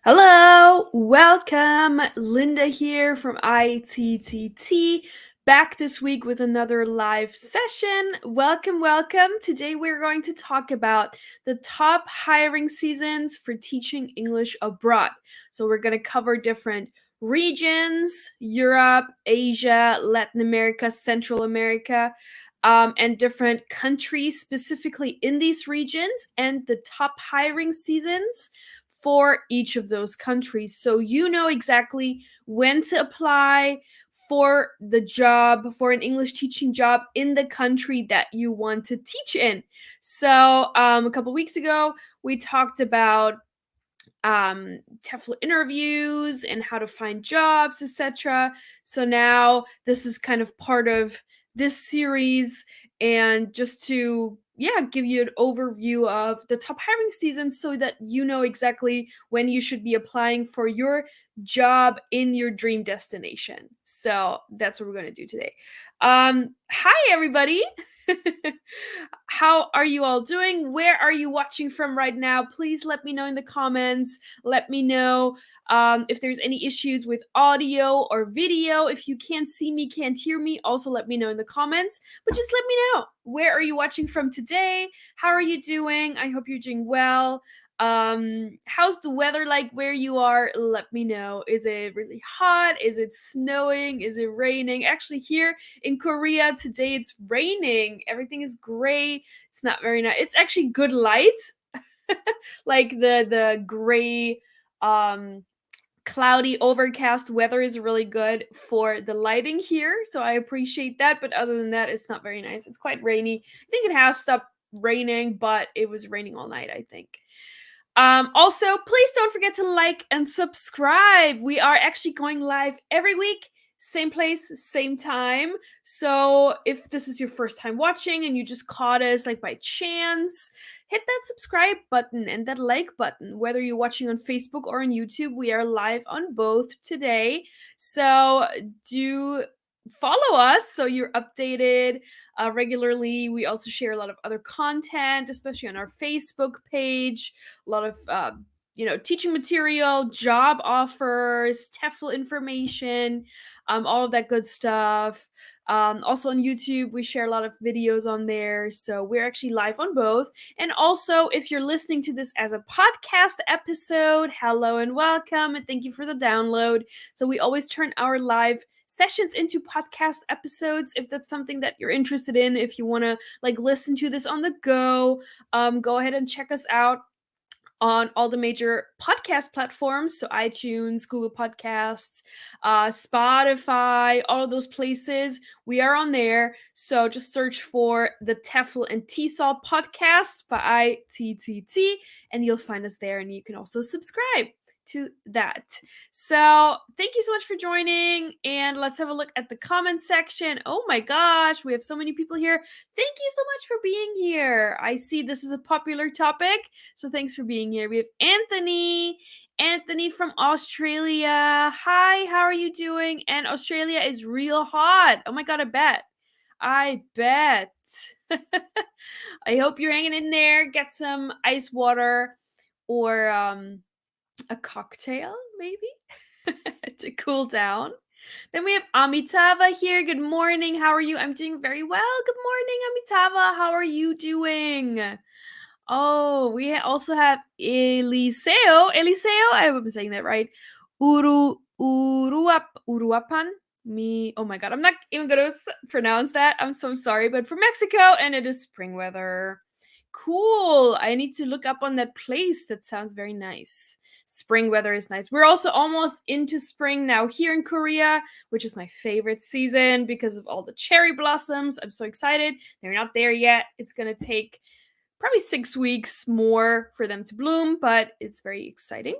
Hello, welcome. Linda here from ITTT, back this week with another live session. Welcome. Today we're going to talk about the top hiring seasons for teaching English abroad. So we're going to cover different regions: Europe, Asia, Latin America, Central America. And different countries specifically in these regions, and the top hiring seasons for each of those countries. So you know exactly when to apply for the job, for an English teaching job in the country that you want to teach in. So a couple weeks ago, we talked about TEFL interviews and how to find jobs, etc. So now this is kind of part of this series, and just to give you an overview of the top hiring season so that you know exactly when you should be applying for your job in your dream destination. So that's what we're going to do today. Hi everybody. How are you all doing? Where are you watching from right now? Please let me know in the comments. Let me know if there's any issues with audio or video. If you can't see me, can't hear me, also let me know in the comments. But just let me know. Where are you watching from today? How are you doing? I hope you're doing well. How's the weather like where you are? Let me know. Is it really hot? Is it snowing? Is it raining? Actually, here in Korea today it's raining. Everything is gray. It's not very nice. It's actually good light. Like the gray cloudy overcast weather is really good for the lighting here, so I appreciate that. But other than that, it's not very nice. It's quite rainy. I think it has stopped raining, but it was raining all night, I think. Also, please don't forget to like and subscribe. We are actually going live every week, same place, same time. So if this is your first time watching and you just caught us like by chance, hit that subscribe button and that like button. Whether you're watching on Facebook or on YouTube, we are live on both today. So do follow us so you're updated regularly. We also share a lot of other content, especially on our Facebook page. A lot of teaching material, job offers, TEFL information, all of that good stuff. Also on YouTube, we share a lot of videos on there. So we're actually live on both. And also, if you're listening to this as a podcast episode, hello and welcome, and thank you for the download. So we always turn our live sessions into podcast episodes if that's something that you're interested in. If you want to like listen to this on the go, go ahead and check us out on all the major podcast platforms. So iTunes, Google Podcasts, Spotify, all of those places. We are on there. So just search for the TEFL and TESOL podcast by ITTT, and you'll find us there. And you can also subscribe to that. So thank you so much for joining, and let's have a look at the comment section. Oh my gosh, we have so many people here. Thank you so much for being here. I see this is a popular topic, so thanks for being here. We have Anthony from Australia. Hi, how are you doing? And Australia is real hot. Oh my god, I bet. I hope you're hanging in there. Get some ice water or a cocktail, maybe, to cool down. Then we have Amitava here. Good morning. How are you? I'm doing very well. Good morning, Amitava. How are you doing? Oh, we also have Eliseo. Eliseo, I hope I'm saying that right. Uruapan. Me. Oh my god, I'm not even gonna pronounce that. I'm so sorry, but from Mexico, and it is spring weather. Cool. I need to look up on that place. That sounds very nice. Spring weather is nice. We're also almost into spring now here in Korea, which is my favorite season because of all the cherry blossoms. I'm so excited. They're not there yet. It's going to take probably 6 weeks more for them to bloom, but it's very exciting.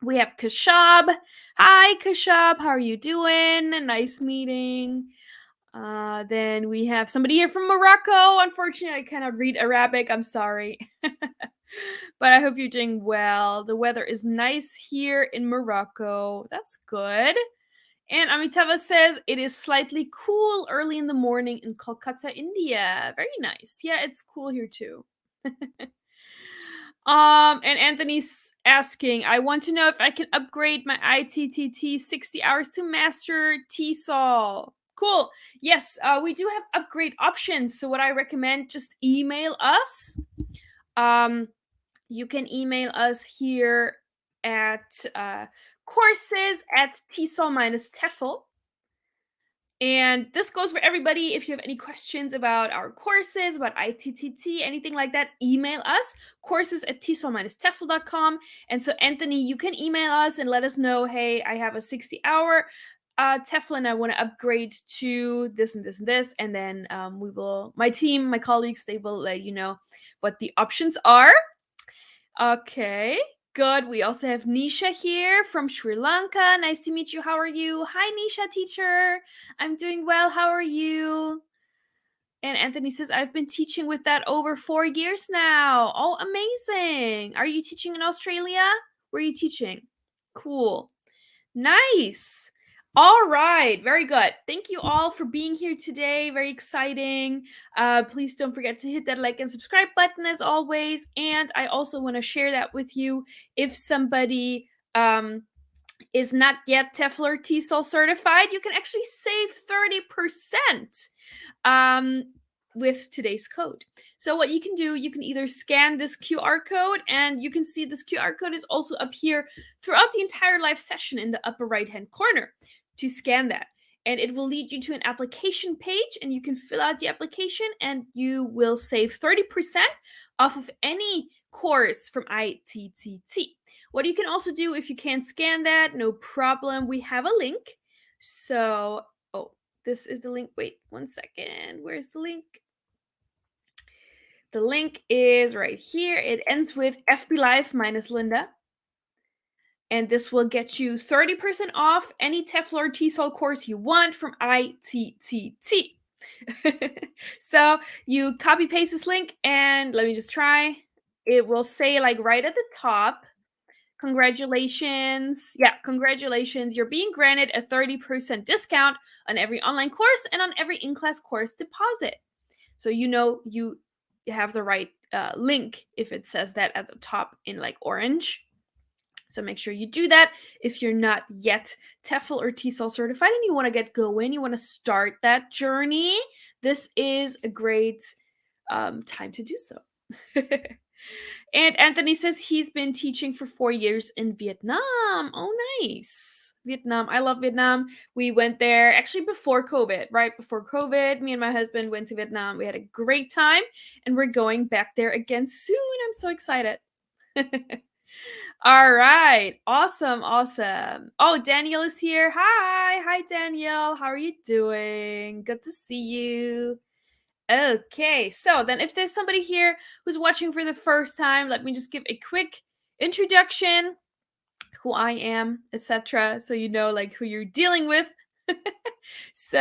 We have Kashab. Hi, Kashab. How are you doing? Nice meeting. Then we have somebody here from Morocco. Unfortunately, I cannot read Arabic. I'm sorry. But I hope you're doing well. The weather is nice here in Morocco. That's good. And Amitava says it is slightly cool early in the morning in Kolkata, India. Very nice. Yeah, it's cool here too. And Anthony's asking, I want to know if I can upgrade my ITTT 60 hours to master TESOL. Cool. Yes, we do have upgrade options. So what I recommend, just email us. You can email us here at courses at TESOL-TEFL. And this goes for everybody. If you have any questions about our courses, about ITTT, anything like that, email us, courses at TESOL-TEFL.com. And so, Anthony, you can email us and let us know, hey, I have a 60-hour TEFL and I want to upgrade to this and this and this. And then we will, my team, my colleagues, they will let you know what the options are. Okay, good. We also have Nisha here from Sri Lanka. Nice to meet you. How are you? Hi, Nisha, teacher. I'm doing well. How are you? And Anthony says, I've been teaching with that over 4 years now. Oh, amazing. Are you teaching in Australia? Where are you teaching? Cool. Nice. All right, very good. Thank you all for being here today. Very exciting. Please don't forget to hit that like and subscribe button as always. And I also want to share that with you. If somebody is not yet TEFL or TESOL certified, you can actually save 30% with today's code. So what you can do, you can either scan this QR code, and you can see this QR code is also up here throughout the entire live session in the upper right hand corner to scan that. And it will lead you to an application page, and you can fill out the application and you will save 30% off of any course from ITTT. What you can also do if you can't scan that, no problem, we have a link. So, oh, this is the link. Wait 1 second. Where's the link? The link is right here. It ends with FB Live minus Linda. And this will get you 30% off any TEFL or TESOL course you want from ITTT. So you copy paste this link and let me just try. It will say like right at the top, congratulations. Yeah, congratulations. You're being granted a 30% discount on every online course and on every in-class course deposit. So you know you have the right link if it says that at the top in like orange. So make sure you do that if you're not yet TEFL or TESOL certified and you want to get going, you want to start that journey. This is a great time to do so. And Anthony says he's been teaching for 4 years in Vietnam. Oh, nice. Vietnam. I love Vietnam. We went there actually before COVID, right before COVID. Me and my husband went to Vietnam. We had a great time and we're going back there again soon. I'm so excited. All right. Awesome. Awesome. Oh, Daniel is here. Hi. Hi, Daniel. How are you doing? Good to see you. Okay. So then if there's somebody here who's watching for the first time, let me just give a quick introduction, who I am, etc. So you know like who you're dealing with. So,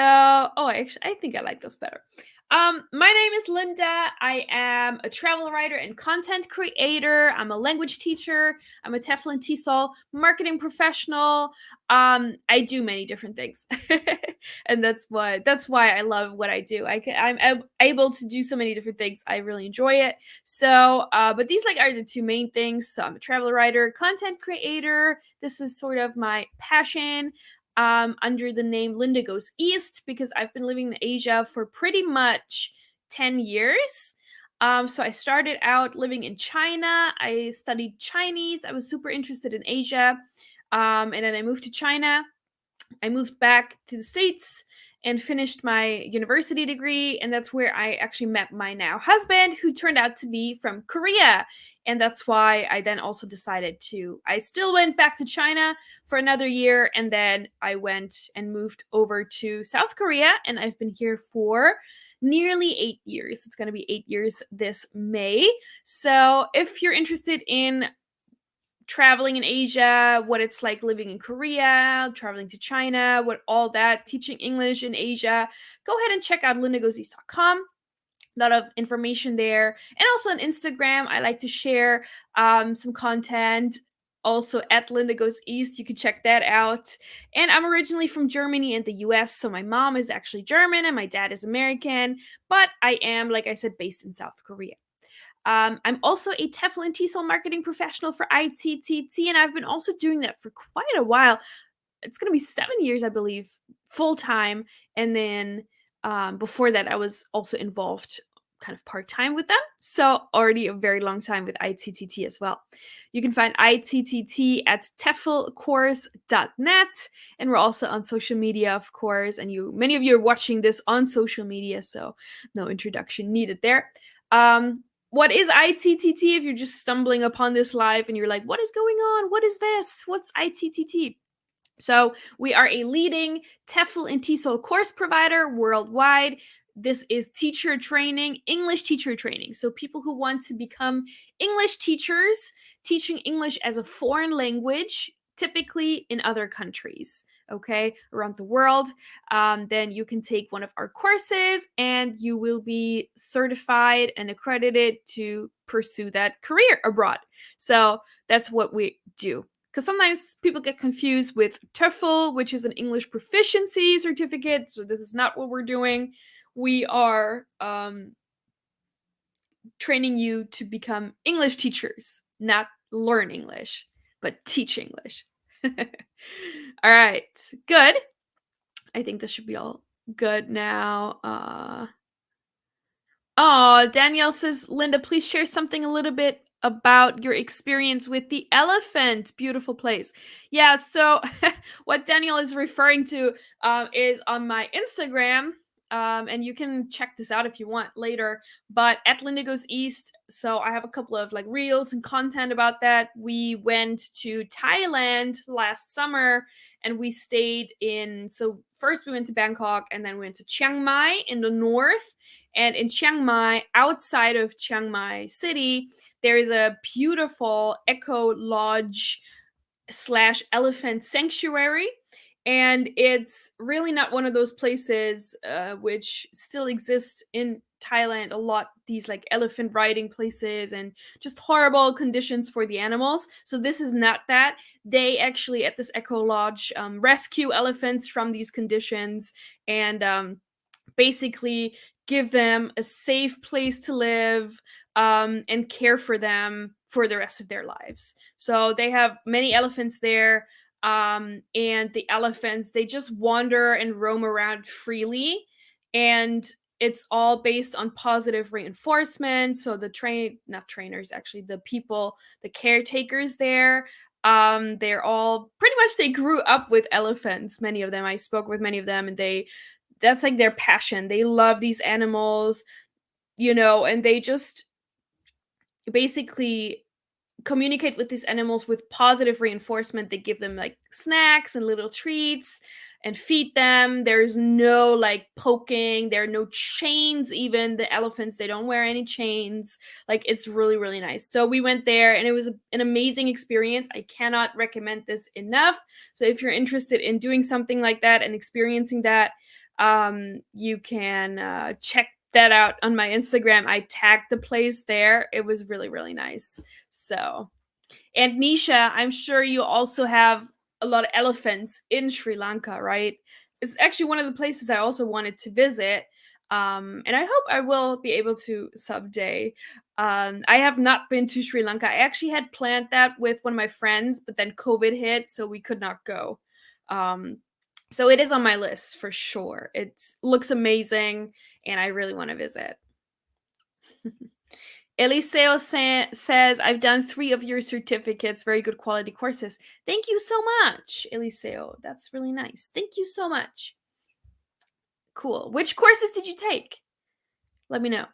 oh, actually, I think I like those better. My name is Linda. I am a travel writer and content creator. I'm a language teacher. I'm a TEFL and TESOL marketing professional. I do many different things, and that's why I love what I do. I'm able to do so many different things. I really enjoy it. So, but these like are the two main things. So I'm a travel writer, content creator. This is sort of my passion. Under the name Linda Goes East because I've been living in Asia for pretty much 10 years. So I started out living in China. I studied Chinese. I was super interested in Asia. And then I moved to China. I moved back to the States and finished my university degree. And that's where I actually met my now husband, who turned out to be from Korea. And that's why I then also decided I still went back to China for another year. And then I went and moved over to South Korea. And I've been here for nearly 8 years. It's going to be 8 years this May. So if you're interested in traveling in Asia, what it's like living in Korea, traveling to China, what all that, teaching English in Asia, go ahead and check out lindagoeseast.com. A lot of information there. And also on Instagram, I like to share some content. Also at Linda Goes East, you can check that out. And I'm originally from Germany and the US, so my mom is actually German and my dad is American, but I am, like I said, based in South Korea. I'm also a TEFL and TESOL marketing professional for ITTT, and I've been also doing that for quite a while. It's going to be 7 years, I believe, full time. And then before that, I was also involved kind of part time with them. So already a very long time with ITTT as well. You can find ITTT at teflcourse.net. And we're also on social media, of course. And many of you are watching this on social media, so no introduction needed there. What is ITTT? If you're just stumbling upon this live and you're like, what is going on? What is this? What's ITTT? So we are a leading TEFL and TESOL course provider worldwide. This is teacher training, English teacher training. So people who want to become English teachers, teaching English as a foreign language, typically in other countries, okay, around the world. Then you can take one of our courses and you will be certified and accredited to pursue that career abroad. So that's what we do. Because sometimes people get confused with TEFL, which is an English proficiency certificate. So this is not what we're doing. We are training you to become English teachers, not learn English, but teach English. All right, good. I think this should be all good now. Oh, Danielle says, Linda, please share something a little bit about your experience with the elephant. Beautiful place. Yeah, so what Danielle is referring to is on my Instagram. And you can check this out if you want later. But at Linda Goes East, so I have a couple of like reels and content about that. We went to Thailand last summer and we stayed so first we went to Bangkok and then we went to Chiang Mai in the north. And in Chiang Mai, outside of Chiang Mai city, there is a beautiful eco lodge / elephant sanctuary. And it's really not one of those places which still exist in Thailand a lot, these like elephant riding places and just horrible conditions for the animals. So this is not that. They actually at this eco lodge rescue elephants from these conditions and basically give them a safe place to live and care for them for the rest of their lives. So they have many elephants there, and the elephants, they just wander and roam around freely, and it's all based on positive reinforcement. So not trainers, actually, the people, the caretakers there, they're all pretty much, they grew up with elephants. Many of them, I spoke with many of them, and that's like their passion. They love these animals, and they just basically communicate with these animals with positive reinforcement. They give them like snacks and little treats and feed them. There's no like poking, there are no chains. Even the elephants, they don't wear any chains. Like, it's really, really nice. So we went there and it was an amazing experience. I cannot recommend this enough. So if you're interested in doing something like that and experiencing that, you can check that out on my Instagram. I tagged the place there. It was really, really nice. So, and Nisha, I'm sure you also have a lot of elephants in Sri Lanka, right? It's actually one of the places I also wanted to visit. And I hope I will be able to someday. I have not been to Sri Lanka. I actually had planned that with one of my friends, but then COVID hit, so we could not go. So it is on my list for sure. It looks amazing, and I really want to visit. Eliseo says, I've done 3 of your certificates, very good quality courses. Thank you so much, Eliseo. That's really nice. Thank you so much. Cool. Which courses did you take? Let me know.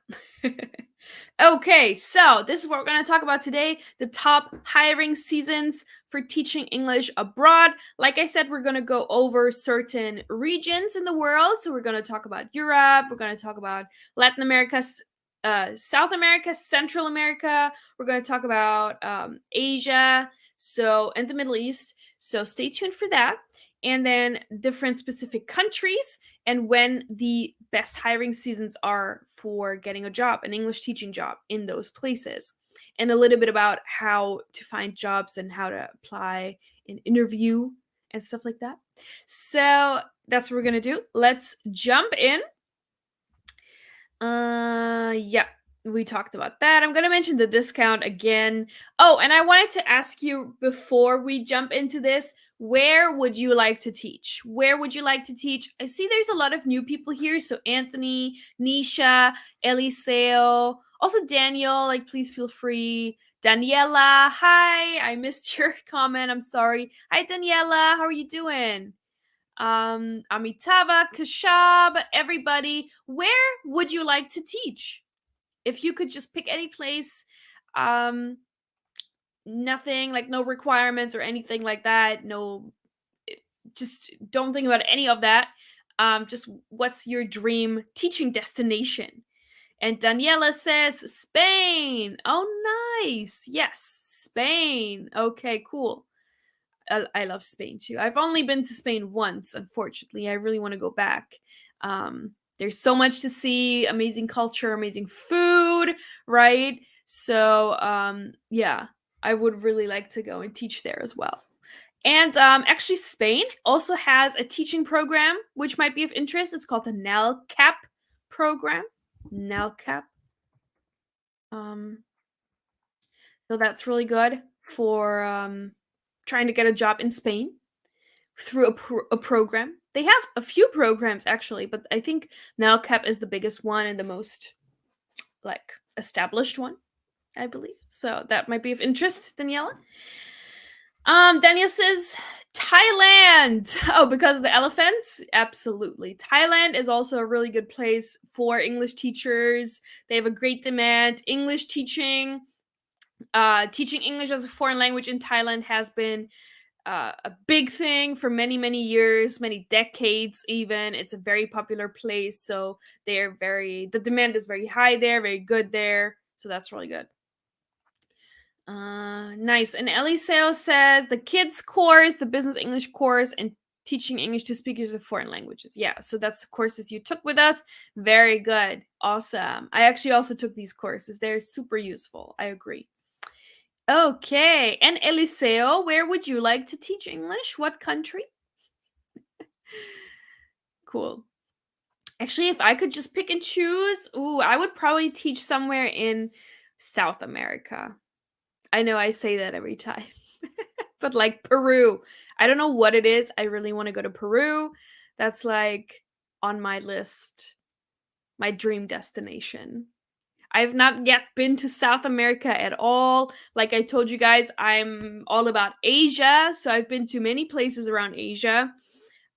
Okay, so this is what we're going to talk about today, the top hiring seasons for teaching English abroad. Like I said, we're going to go over certain regions in the world. So we're going to talk about Europe, we're going to talk about Latin America, South America, Central America. We're going to talk about Asia, and the Middle East. So stay tuned for that. And then different specific countries and when the best hiring seasons are for getting a job, an English teaching job in those places. And a little bit about how to find jobs and how to apply and interview and stuff like that. So that's what we're going to do. Let's jump in. Yeah. We talked about that. I'm going to mention the discount again. Oh, and I wanted to ask you before we jump into this, where would you like to teach? Where would you like to teach? I see there's a lot of new people here. So Anthony, Nisha, Eliseo, also Daniel, like please feel free. Daniela, hi. I missed your comment. I'm sorry. Hi Daniela, how are you doing? Amitava, Kashab, everybody, where would you like to teach? If you could just pick any place, um nothing like no requirements or anything like that, no, just don't think about any of that. Just what's your dream teaching destination? And Daniela says Spain. Oh nice, yes, Spain. Okay, cool. I love Spain too. I've only been to Spain once, unfortunately. I really want to go back. There's so much to see, amazing culture, amazing food, right? So, yeah, I would really like to go and teach there as well. And actually, Spain also has a teaching program which might be of interest. It's called the NELCAP program. NELCAP. Um, so that's really good for trying to get a job in Spain through a program. They have a few programs actually, but I think NELCAP is the biggest one and the most like established one, I believe. So that might be of interest, Daniela. Daniel says Thailand. Oh, because of the elephants? Absolutely. Thailand is also a really good place for English teachers. They have a great demand. English teaching, teaching English as a foreign language in Thailand has been a big thing for many, many years, many decades even. It's a very popular place. So the demand is very high there, very good there. So that's really good. Nice. And Ellie Sales says the kids course, the business English course, and teaching English to speakers of foreign languages. Yeah, so that's the courses you took with us. Very good. Awesome. I actually also took these courses. They're super useful. I agree. Okay. And Eliseo, where would you like to teach English? What country? Cool. Actually, if I could just pick and choose, ooh, I would probably teach somewhere in South America. I know I say that every time. But like Peru. I don't know what it is. I really want to go to Peru. That's like on my list, my dream destination. I've not yet been to South America at all. Like I told you guys, I'm all about Asia, so I've been to many places around Asia.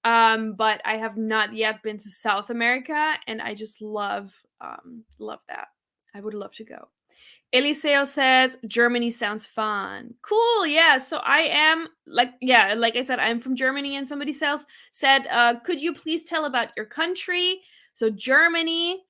But I have not yet been to South America, and I just love that. I would love to go. Eliseo says Germany sounds fun. Cool, yeah. So I am like I said, I'm from Germany, and somebody else said, could you please tell about your country? So Germany.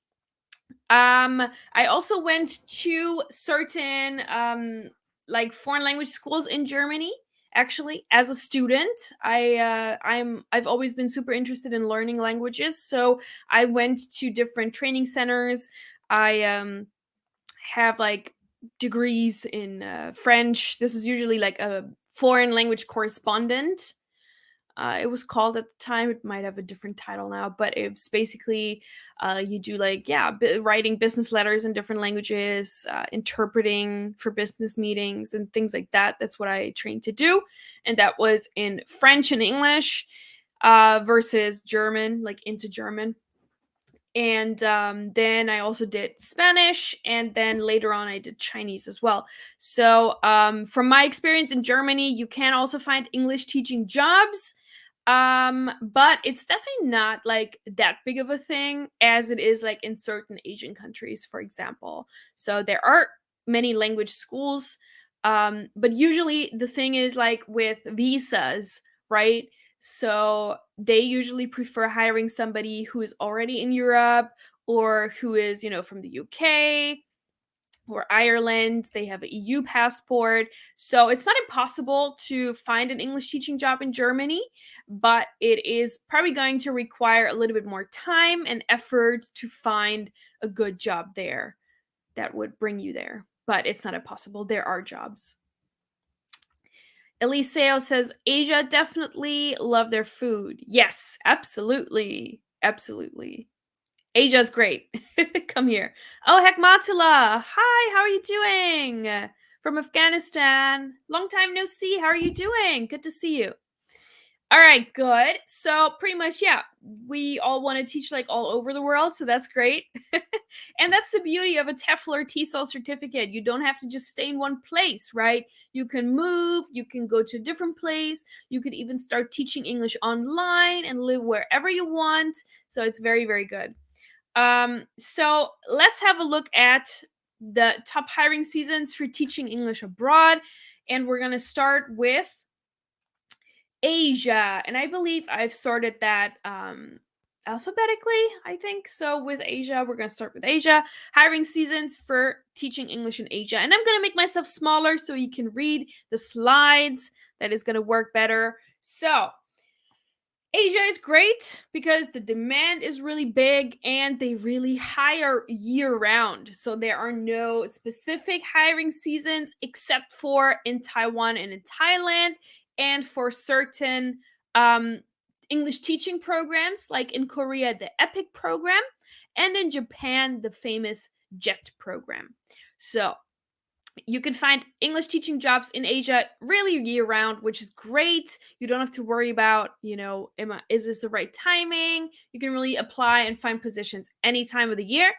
I also went to certain like foreign language schools in Germany. Actually, as a student, I've always been super interested in learning languages. So I went to different training centers. I have like degrees in French. This is usually like a foreign language correspondent. It was called at the time. It might have a different title now, but it's basically you do like writing business letters in different languages, interpreting for business meetings and things like that. That's what I trained to do, and that was in French and English versus German, like into German. And then I also did Spanish, and then later on I did Chinese as well. So from my experience in Germany, you can also find English teaching jobs, but it's definitely not like that big of a thing as it is like in certain Asian countries, for example. So there are many language schools, but usually the thing is like with visas, right? So they usually prefer hiring somebody who is already in Europe or who is, from the UK or Ireland. They have an EU passport. So it's not impossible to find an English teaching job in Germany, but it is probably going to require a little bit more time and effort to find a good job there that would bring you there. But it's not impossible. There are jobs. Eliseo says Asia definitely love their food. Yes, absolutely. Absolutely. Asia's great. Come here. Oh, Hekmatullah. Hi, how are you doing? From Afghanistan. Long time no see. How are you doing? Good to see you. All right, good. So pretty much, yeah, we all want to teach like all over the world, so that's great. And that's the beauty of a TEFL or TESOL certificate. You don't have to just stay in one place, right? You can move, you can go to a different place, you could even start teaching English online and live wherever you want. So it's very, very good. So let's have a look at the top hiring seasons for teaching English abroad. And we're going to start with Asia. And I believe I've sorted that alphabetically, I think. So with Asia, we're going to start with Asia. Hiring seasons for teaching English in Asia. And I'm going to make myself smaller so you can read the slides. That is going to work better. So Asia is great because the demand is really big and they really hire year round. So there are no specific hiring seasons except for in Taiwan and in Thailand, and for certain English teaching programs, like in Korea, the EPIC program, and in Japan, the famous JET program. So you can find English teaching jobs in Asia really year round, which is great. You don't have to worry about, is this the right timing? You can really apply and find positions any time of the year.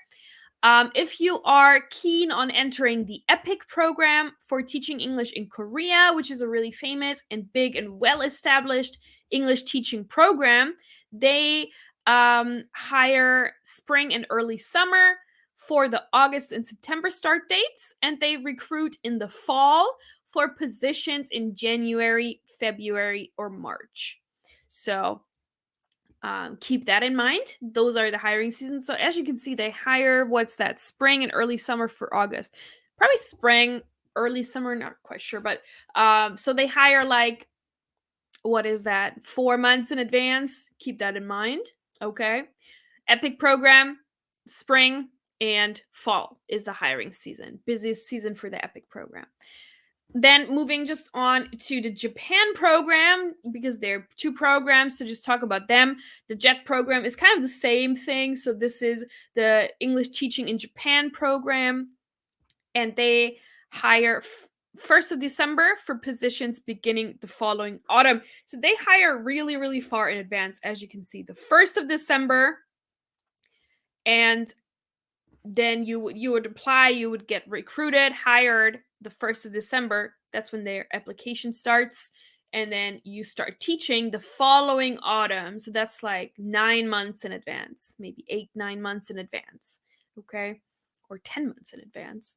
If you are keen on entering the EPIC program for teaching English in Korea, which is a really famous and big and well-established English teaching program, they hire spring and early summer for the August and September start dates, and they recruit in the fall for positions in January, February, or March. So keep that in mind. Those are the hiring seasons. So as you can see, they hire spring and early summer for August. Probably spring, early summer, not quite sure, but so they hire like, what is that, 4 months in advance. Keep that in mind. Okay. EPIC program, spring and fall is the hiring season. Busiest season for the EPIC program. Then moving just on to the Japan program, because there are two programs, so just talk about them. The JET program is kind of the same thing. So this is the English teaching in Japan program, and they hire 1st of December for positions beginning the following autumn. So they hire really, really far in advance, as you can see. The 1st of December, and then you would apply, you would get recruited, hired the 1st of December. That's when their application starts. And then you start teaching the following autumn. So that's like 9 months in advance, maybe 8, 9 months in advance. Okay. Or 10 months in advance.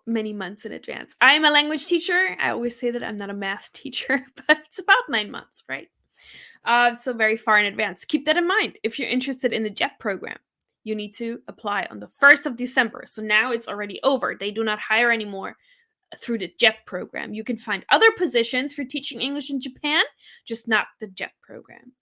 Many months in advance. I'm a language teacher. I always say that I'm not a math teacher, but it's about 9 months, right? So very far in advance. Keep that in mind. If you're interested in the JET program, you need to apply on the 1st of December. So now it's already over. They do not hire anymore through the JET program. You can find other positions for teaching English in Japan, just not the JET program.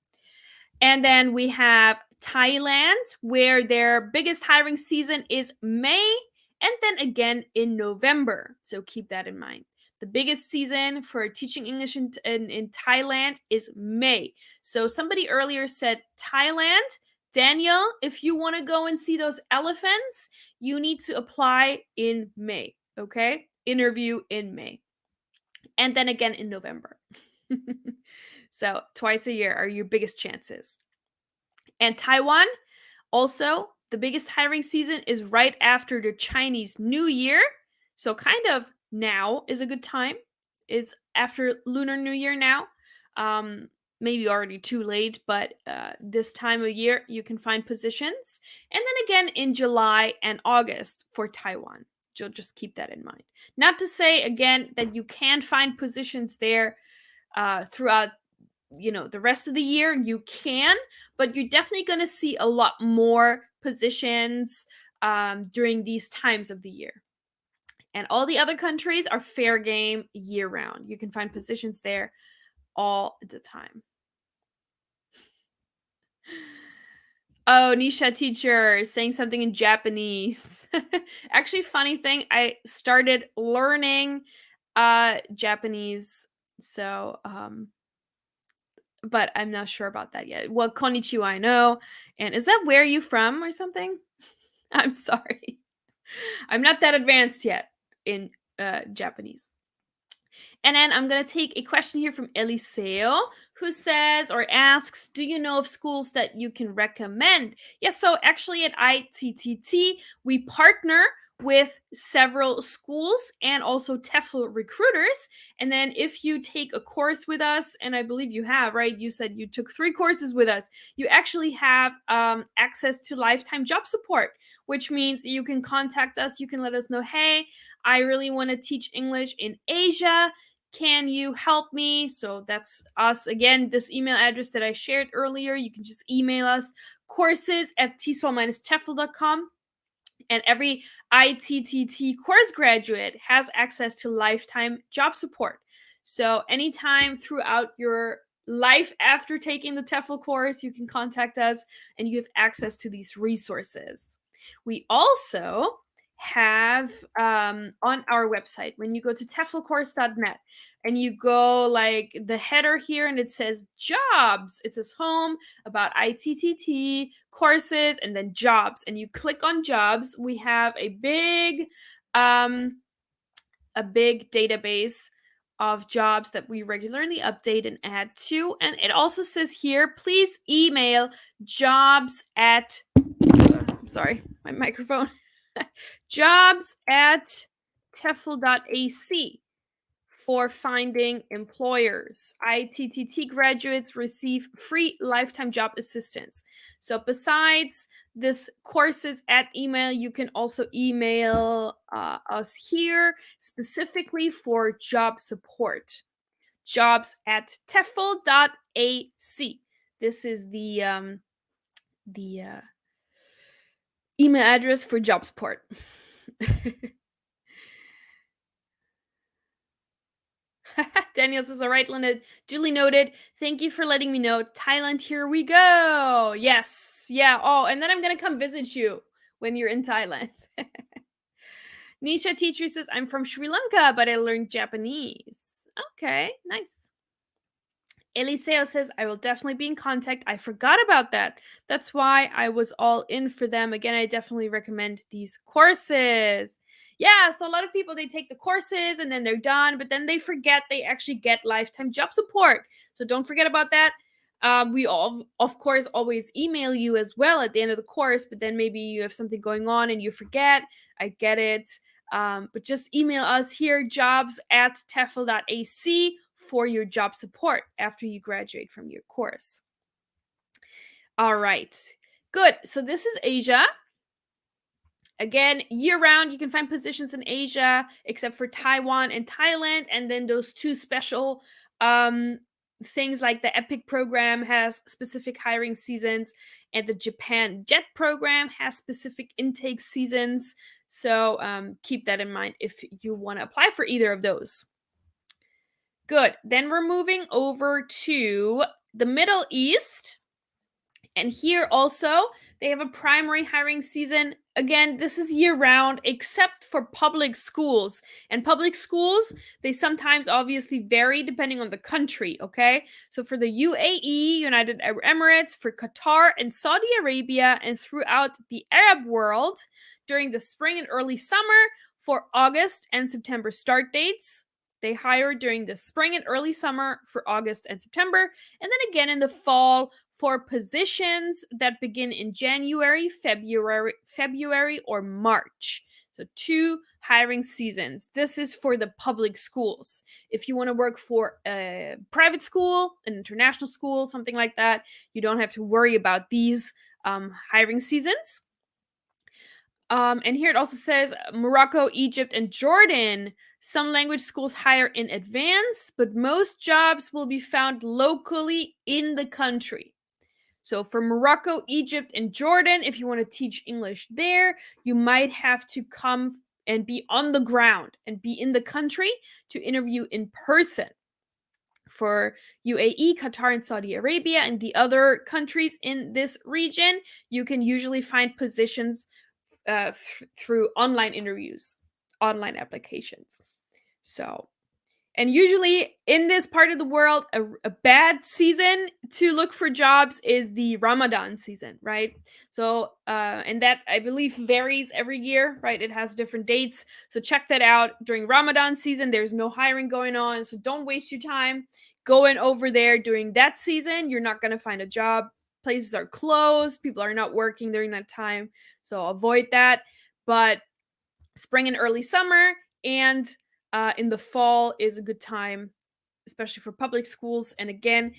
And then we have Thailand, where their biggest hiring season is May, and then again in November. So keep that in mind. The biggest season for teaching English in Thailand is May. So somebody earlier said Thailand. Daniel, if you want to go and see those elephants, you need to apply in May, okay? Interview in May. And then again in November. So twice a year are your biggest chances. And Taiwan, also, the biggest hiring season is right after the Chinese New Year. So kind of now is a good time. Is after Lunar New Year now. Maybe already too late, but this time of year you can find positions. And then again in July and August for Taiwan. You'll just keep that in mind. Not to say again that you can find positions there throughout the rest of the year. You can, but you're definitely going to see a lot more positions during these times of the year. And all the other countries are fair game year round. You can find positions there all the time. Oh, Nisha teacher saying something in Japanese. Actually, funny thing, I started learning Japanese. So but I'm not sure about that yet. Well, konnichiwa, I know. And is that where you from or something? I'm sorry. I'm not that advanced yet in Japanese. And then I'm going to take a question here from Eliseo, who says or asks, do you know of schools that you can recommend? Yes, so actually at ITTT, we partner with several schools and also TEFL recruiters. And then if you take a course with us, and I believe you have, right? You said you took 3 courses with us. You actually have access to lifetime job support, which means you can contact us. You can let us know, hey, I really want to teach English in Asia. Can you help me? So that's us. Again, this email address that I shared earlier, you can just email us courses@tesol-tefl.com. And every ITTT course graduate has access to lifetime job support. So anytime throughout your life after taking the TEFL course, you can contact us and you have access to these resources. We also have on our website, when you go to teflcourse.net and you go like the header here and it says jobs, it says home, about ITTT, courses, and then jobs. And you click on jobs, we have a big database of jobs that we regularly update and add to. And it also says here, please email jobs at sorry, my microphone. Jobs at tefl.ac for finding employers. ITTT graduates receive free lifetime job assistance. So besides this courses at email, you can also email us here specifically for job support. Jobs at tefl.ac. This is the email address for job support. Daniel says, all right, Linda, duly noted. Thank you for letting me know. Thailand, here we go. Yes. Yeah. Oh, and then I'm going to come visit you when you're in Thailand. Nisha teacher says, I'm from Sri Lanka, but I learned Japanese. Okay, nice. Eliseo says, I will definitely be in contact. I forgot about that. That's why I was all in for them. Again, I definitely recommend these courses. Yeah, so a lot of people, they take the courses and then they're done, but then they forget they actually get lifetime job support. So don't forget about that. We all, of course, always email you as well at the end of the course, but then maybe you have something going on and you forget. I get it. But just email us here, jobs@tefl.ac for your job support after you graduate from your course. All right, good. So this is Asia. Again, year-round, you can find positions in Asia, except for Taiwan and Thailand, and then those 2 special things like the EPIC program has specific hiring seasons, and the Japan JET program has specific intake seasons. So keep that in mind if you want to apply for either of those. Good. Then we're moving over to the Middle East. And here also, they have a primary hiring season. Again, this is year round, except for public schools. And public schools, they sometimes obviously vary depending on the country, okay? So for the UAE, United Arab Emirates, for Qatar and Saudi Arabia, and throughout the Arab world, during the spring and early summer, for August and September start dates, they hire during the spring and early summer for August and September, and then again in the fall for positions that begin in January, February, or March. So 2 hiring seasons. This is for the public schools. If you want to work for a private school, an international school, something like that, you don't have to worry about these hiring seasons. And here it also says Morocco, Egypt, and Jordan. Some language schools hire in advance, but most jobs will be found locally in the country. So for Morocco, Egypt, and Jordan, if you want to teach English there, you might have to come and be on the ground and be in the country to interview in person. For UAE, Qatar, and Saudi Arabia, and the other countries in this region, you can usually find positions through online interviews, online applications. So And usually in this part of the world, a bad season to look for jobs is the Ramadan season, right? So, and that I believe varies every year, right? It has different dates. So check that out. During Ramadan season, there's no hiring going on. So don't waste your time going over there during that season. You're not going to find a job. Places are closed. People are not working during that time. So avoid that. But spring and early summer and in the fall is a good time, especially for public schools. And again,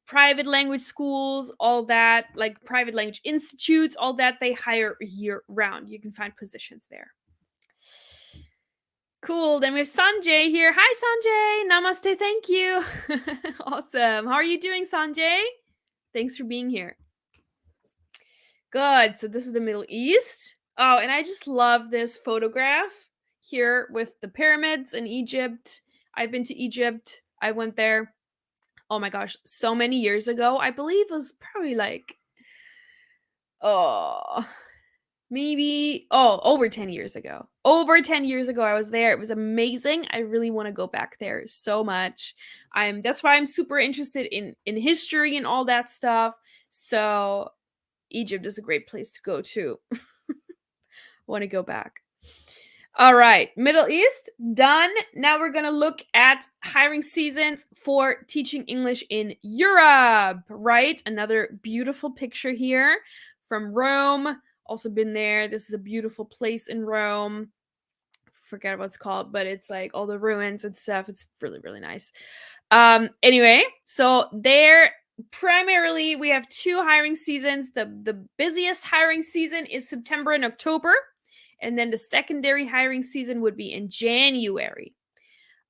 private language schools, all that, like private language institutes, all that, they hire year round. You can find positions there. Cool. Then we have Sanjay here. Hi, Sanjay. Namaste. Thank you. Awesome. How are you doing, Sanjay? Thanks for being here. Good. So this is the Middle East. Oh, and I just love this photograph here with the pyramids in Egypt. I've been to Egypt. I went there. Oh my gosh, so many years ago. I believe it was probably like oh, maybe over 10 years ago. Over 10 years ago I was there. It was amazing. I really want to go back there so much. That's why I'm super interested in history and all that stuff. So Egypt is a great place to go to. Want to go back. All right, Middle East, done. Now we're going to look at hiring seasons for teaching English in Europe, right? Another beautiful picture here from Rome. Also been there. This is a beautiful place in Rome. Forget what it's called, but it's like all the ruins and stuff. It's really, really nice. Anyway, so there primarily we have two hiring seasons. The busiest hiring season is September and October, and then the secondary hiring season would be in January.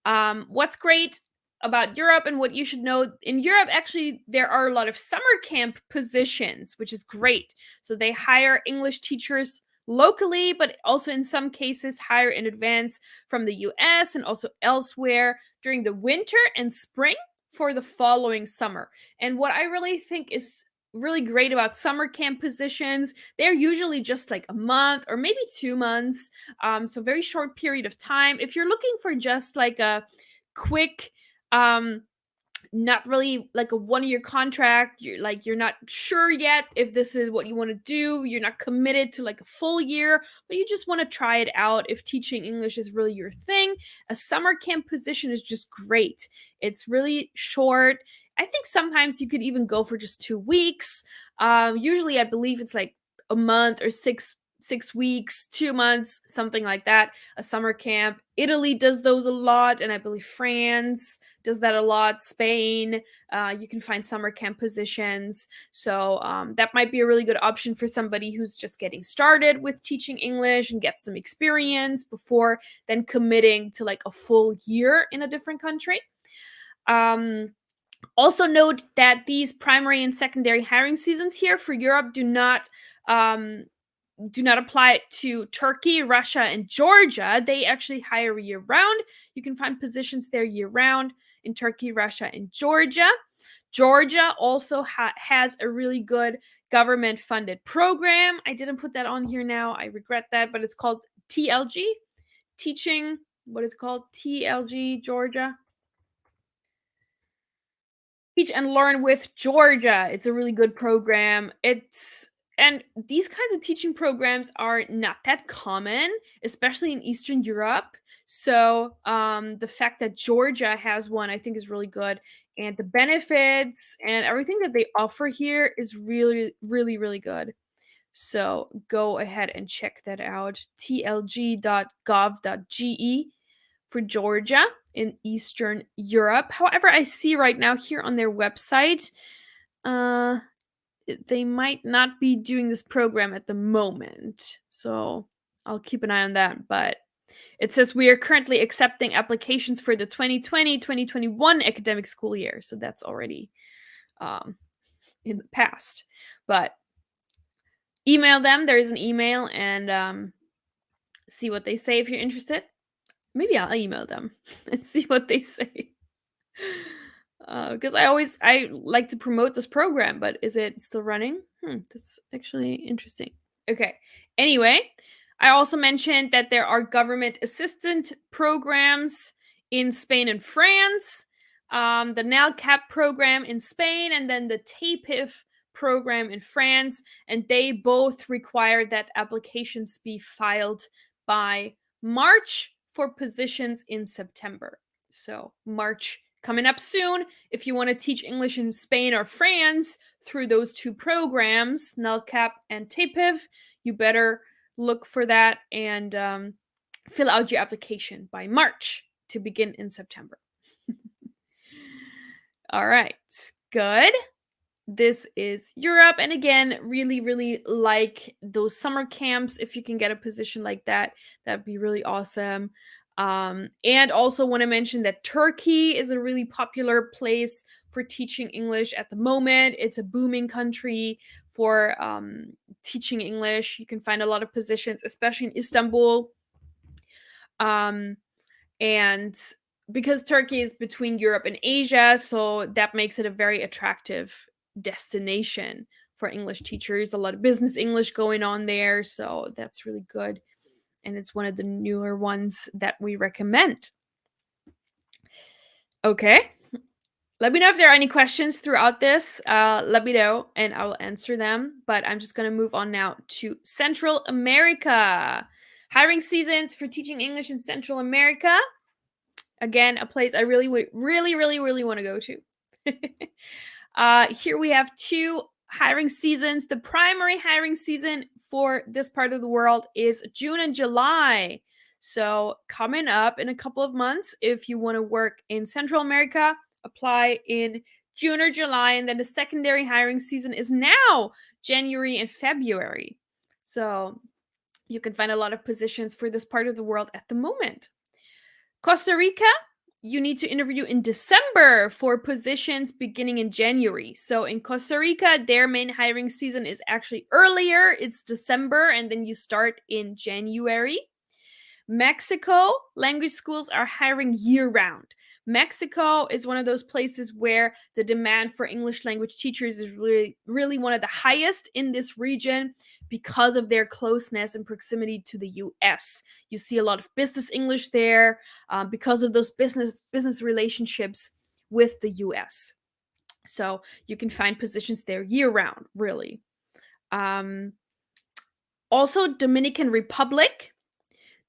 What's great about Europe and what you should know in Europe, actually, there are a lot of summer camp positions, which is great. So they hire English teachers locally, but also in some cases hire in advance from the US and also elsewhere during the winter and spring for the following summer. And what I really think is really great about summer camp positions, they're usually just like a month or maybe 2 months. So very short period of time. If you're looking for just like a quick, not really like a 1 year contract, you're not sure yet if this is what you want to do, you're not committed to like a full year, but you just want to try it out. If teaching English is really your thing, a summer camp position is just great. It's really short. I think sometimes you could even go for just 2 weeks. Usually I believe it's like a month or six weeks, 2 months, something like that. A summer camp. Italy does those a lot, and I believe France does that a lot. Spain, you can find summer camp positions. So that might be a really good option for somebody who's just getting started with teaching English and get some experience before then committing to like a full year in a different country. Also note that these primary and secondary hiring seasons here for Europe do not apply to Turkey, Russia, and Georgia. They actually hire year round. You can find positions there year round in Turkey, Russia, and Georgia. Georgia also has a really good government funded program. I didn't put that on here now. I regret that, but it's called TLG, teaching, what is it called? TLG, Georgia. Teach and Learn with Georgia. It's a really good program. And these kinds of teaching programs are not that common, especially in Eastern Europe. So the fact that Georgia has one, I think, is really good. And the benefits and everything that they offer here is really, really, really good. So go ahead and check that out. tlg.gov.ge for Georgia in Eastern Europe. However, I see right now here on their website, they might not be doing this program at the moment. So I'll keep an eye on that. But it says we are currently accepting applications for the 2020-2021 academic school year. So that's already in the past. But email them. There is an email and see what they say if you're interested. Maybe I'll email them and see what they say. Because I like to promote this program, but is it still running? That's actually interesting. Okay. Anyway, I also mentioned that there are government assistant programs in Spain and France, the NALCAP program in Spain, and then the TEPIF program in France. And they both require that applications be filed by March for positions in September. So, March coming up soon. If you want to teach English in Spain or France through those two programs, NALCAP and TEPIF, you better look for that and fill out your application by March to begin in September. All right, good. This is Europe. And again, really, really like those summer camps. If you can get a position like that, that'd be really awesome. And also want to mention that Turkey is a really popular place for teaching English at the moment. It's a booming country for teaching English. You can find a lot of positions, especially in Istanbul. And because Turkey is between Europe and Asia, so that makes it a very attractive destination for English teachers. A lot of business English going on there, so that's really good. And it's one of the newer ones that we recommend. Okay. Let me know if there are any questions throughout this. Let me know and I will answer them. But I'm just going to move on now to Central America. Hiring seasons for teaching English in Central America. Again, a place I really want to go to. Here we have two hiring seasons. The primary hiring season for this part of the world is June and July. So coming up in a couple of months, if you want to work in Central America, apply in June or July. And then the secondary hiring season is now January and February. So you can find a lot of positions for this part of the world at the moment. Costa Rica, you need to interview in December for positions beginning in January. So in Costa Rica, their main hiring season is actually earlier. It's December, and then you start in January. Mexico, language schools are hiring year-round. Mexico is one of those places where the demand for English language teachers is really one of the highest in this region because of their closeness and proximity to the US. You see a lot of business English there because of those business relationships with the US. So you can find positions there year-round, really. Also, Dominican Republic.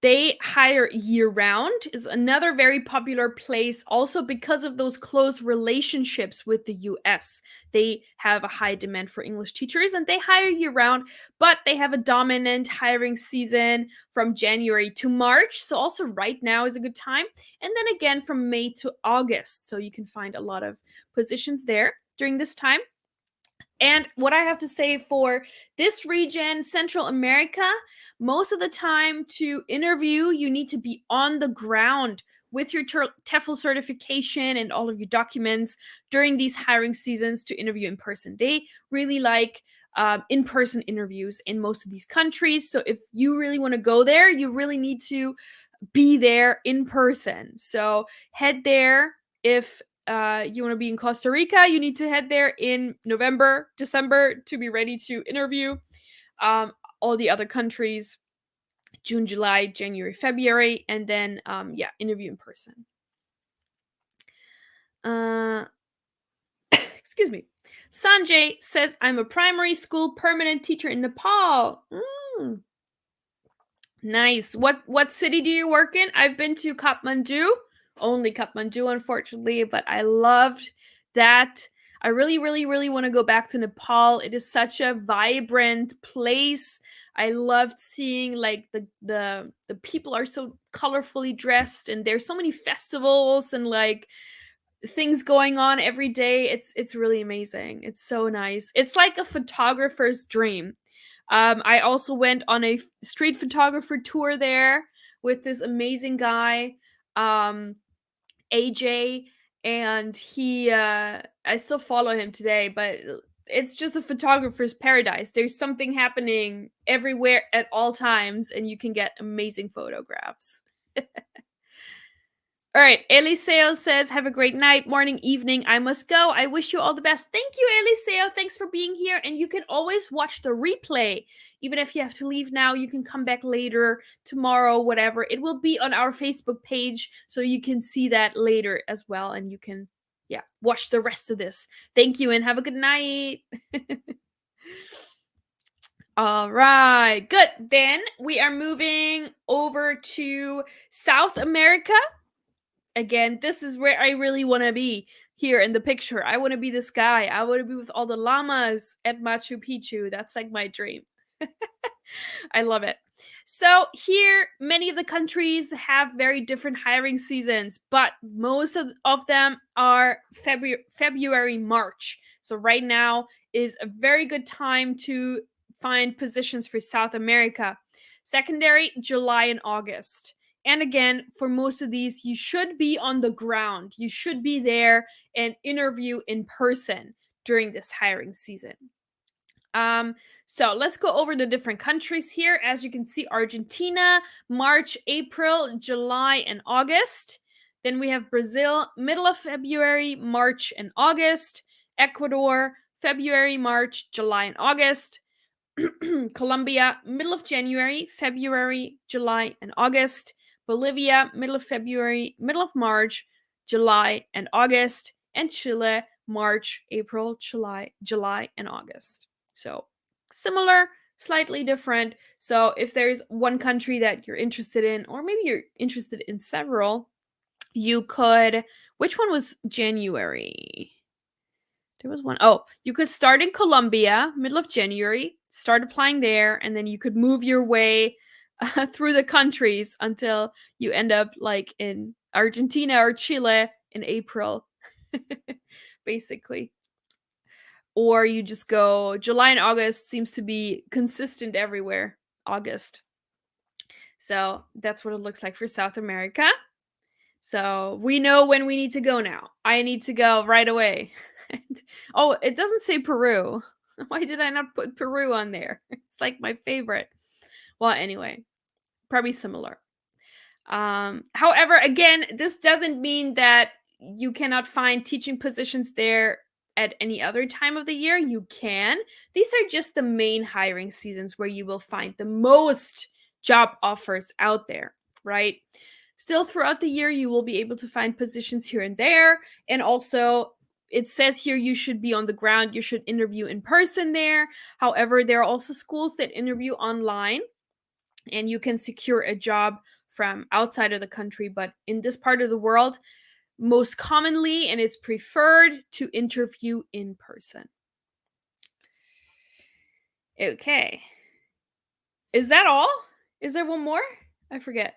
They hire year-round, is another very popular place also because of those close relationships with the US. They have a high demand for English teachers and they hire year-round, but they have a dominant hiring season from January to March. So also right now is a good time. And then again from May to August. So you can find a lot of positions there during this time. And what I have to say for this region, Central America, most of the time to interview, you need to be on the ground with your TEFL certification and all of your documents during these hiring seasons to interview in person. They really like in-person interviews in most of these countries. So if you really want to go there, you really need to be there in person. So head there if you want to be in Costa Rica, you need to head there in November, December to be ready to interview. All the other countries, June, July, January, February, and then, interview in person. Excuse me. Sanjay says, I'm a primary school permanent teacher in Nepal. Nice. What city do you work in? I've been to Kathmandu. Only Kathmandu, unfortunately, but I loved that. I really want to go back to Nepal. It is such a vibrant place. I loved seeing like the people are so colorfully dressed and there's so many festivals and like things going on every day. It's really amazing. It's so nice. It's like a photographer's dream. I also went on a street photographer tour there with this amazing guy. AJ, and he I still follow him today, but it's just a photographer's paradise. There's something happening everywhere at all times and you can get amazing photographs. All All right. Eliseo says, have a great night, morning, evening. I must go. I wish you all the best. Thank you, Eliseo. Thanks for being here. And you can always watch the replay. Even if you have to leave now, you can come back later, tomorrow, whatever. It will be on our Facebook page, so you can see that later as well. And you can, yeah, watch the rest of this. Thank you and have a good night. All right, good. Then we are moving over to South America. Again, this is where I really want to be here in the picture. I want to be this guy. I want to be with all the llamas at Machu Picchu. That's like my dream. I love it. So here, many of the countries have very different hiring seasons, but most of them are February, March. So right now is a very good time to find positions for South America. Secondary, July and August. And again, for most of these, you should be on the ground. You should be there and interview in person during this hiring season. So let's go over the different countries here. As you can see, Argentina, March, April, July, and August. Then we have Brazil, middle of February, March, and August. Ecuador, February, March, July, and August. Colombia, middle of January, February, July, and August. Bolivia, middle of February, middle of March, July, and August. And Chile, March, April, July, and August. So similar, slightly different. So if there's one country that you're interested in, or maybe you're interested in several, you could. Which one was January? There was one. Oh, you could start in Colombia, middle of January, start applying there, and then you could move your way through the countries until you end up like in Argentina or Chile in April, basically. Or you just go July and August seems to be consistent everywhere. August. So that's what it looks like for South America. So we know when we need to go now. I need to go right away. Oh, it doesn't say Peru. Why did I not put Peru on there? It's like my favorite. Well, anyway, probably similar. However, again, this doesn't mean that you cannot find teaching positions there at any other time of the year. You can. These are just the main hiring seasons where you will find the most job offers out there, right? Still, throughout the year, you will be able to find positions here and there. And also, it says here you should be on the ground, you should interview in person there. However, there are also schools that interview online, and you can secure a job from outside of the country. But in this part of the world, most commonly, and it's preferred to interview in person. Okay. Is that all? Is there one more? I forget.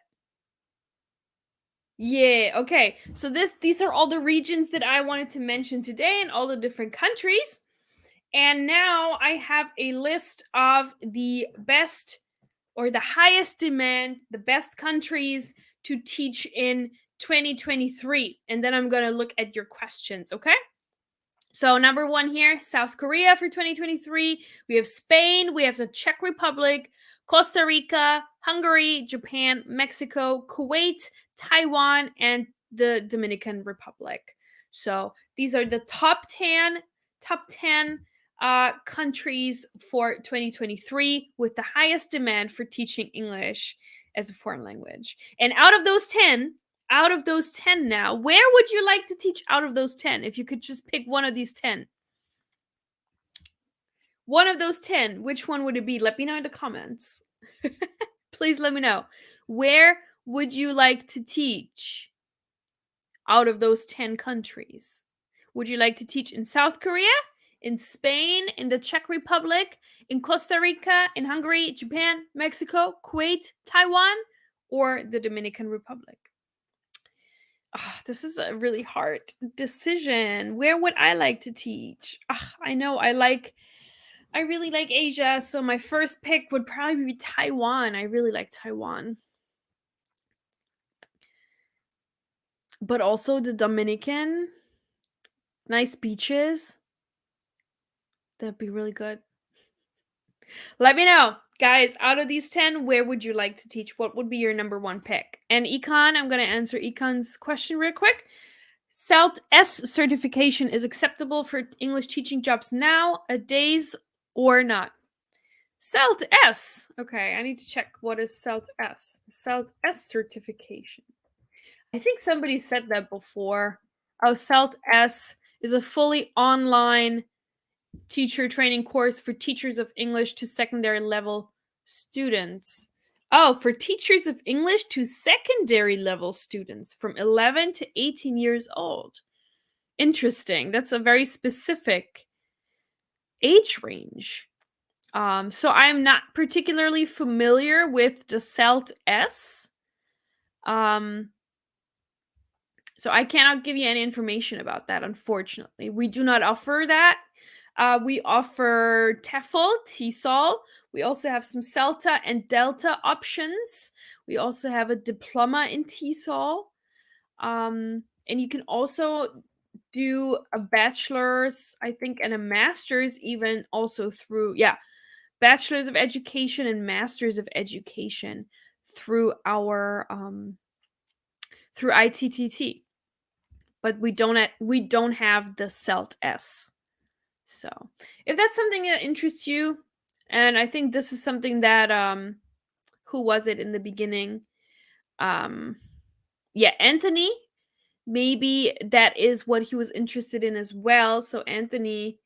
Yeah, okay. So these are all the regions that I wanted to mention today and all the different countries. And now I have a list of the best or the highest demand, the best countries to teach in 2023. And then I'm going to look at your questions, okay? So, number one here, South Korea for 2023. We have Spain, we have the Czech Republic, Costa Rica, Hungary, Japan, Mexico, Kuwait, Taiwan, and the Dominican Republic. So, these are the top 10 countries for 2023 with the highest demand for teaching English as a foreign language. And out of those 10 now, where would you like to teach out of those 10? If you could just pick one of these 10. One of those 10, which one would it be? Let me know in the comments. Please let me know. Where would you like to teach out of those 10 countries? Would you like to teach in South Korea, in Spain, in the Czech Republic, in Costa Rica, in Hungary, Japan, Mexico, Kuwait, Taiwan, or the Dominican Republic? Oh, this is a really hard decision. Where would I like to teach? I know I really like Asia, so my first pick would probably be Taiwan. I really like Taiwan. But also the Dominican. Nice beaches. That'd be really good. Let me know. Guys, out of these 10, where would you like to teach? What would be your number one pick? And econ, I'm going to answer econ's question real quick. CELT S certification is acceptable for English teaching jobs now, a days or not. CELT S. Okay, I need to check what is CELT S. The CELT S certification. I think somebody said that before. Oh, CELT S is a fully online teacher training course for teachers of English to secondary level students. Oh, for teachers of English to secondary level students from 11 to 18 years old. Interesting. That's a very specific age range. So I'm not particularly familiar with the CELT S. So I cannot give you any information about that, unfortunately. We do not offer that. We offer TEFL, TESOL. We also have some CELTA and Delta options. We also have a diploma in TESOL. And you can also do a bachelor's, I think, and a master's even also through, bachelor's of education and master's of education through our through ITTT. But we don't have the CELT S. So if that's something that interests you, and I think this is something that who was it in the beginning? Anthony. Maybe that is what he was interested in as well. So Anthony,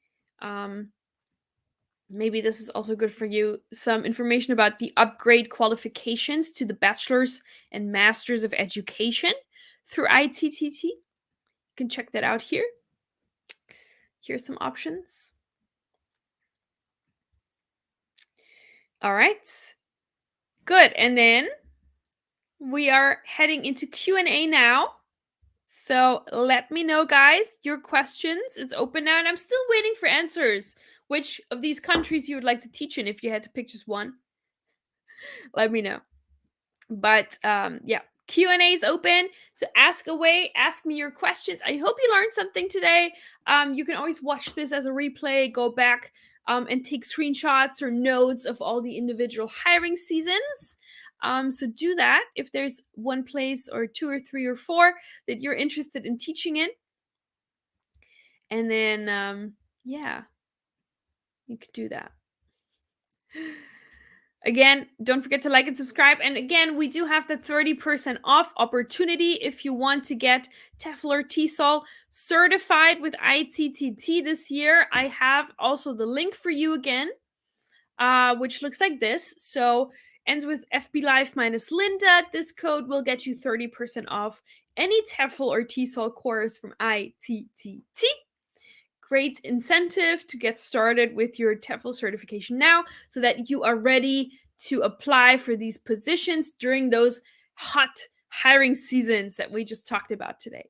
maybe this is also good for you. Some information about the upgrade qualifications to the bachelor's and master's of education through ITTT. You can check that out here. Here's some options. All right. Good. And then we are heading into Q&A now. So let me know, guys, your questions. It's open now, and I'm still waiting for answers. Which of these countries you would like to teach in if you had to pick just one? Let me know. But Q&A is open, so ask away, ask me your questions. I hope you learned something today. You can always watch this as a replay, go back and take screenshots or notes of all the individual hiring seasons. So do that if there's one place or two or three or four that you're interested in teaching in. And then, you could do that. Again, don't forget to like and subscribe. And again, we do have the 30% off opportunity if you want to get TEFL or TESOL certified with ITTT this year. I have also the link for you again, which looks like this. So ends with FB Live minus Linda. This code will get you 30% off any TEFL or TESOL course from ITTT. Great incentive to get started with your TEFL certification now so that you are ready to apply for these positions during those hot hiring seasons that we just talked about today.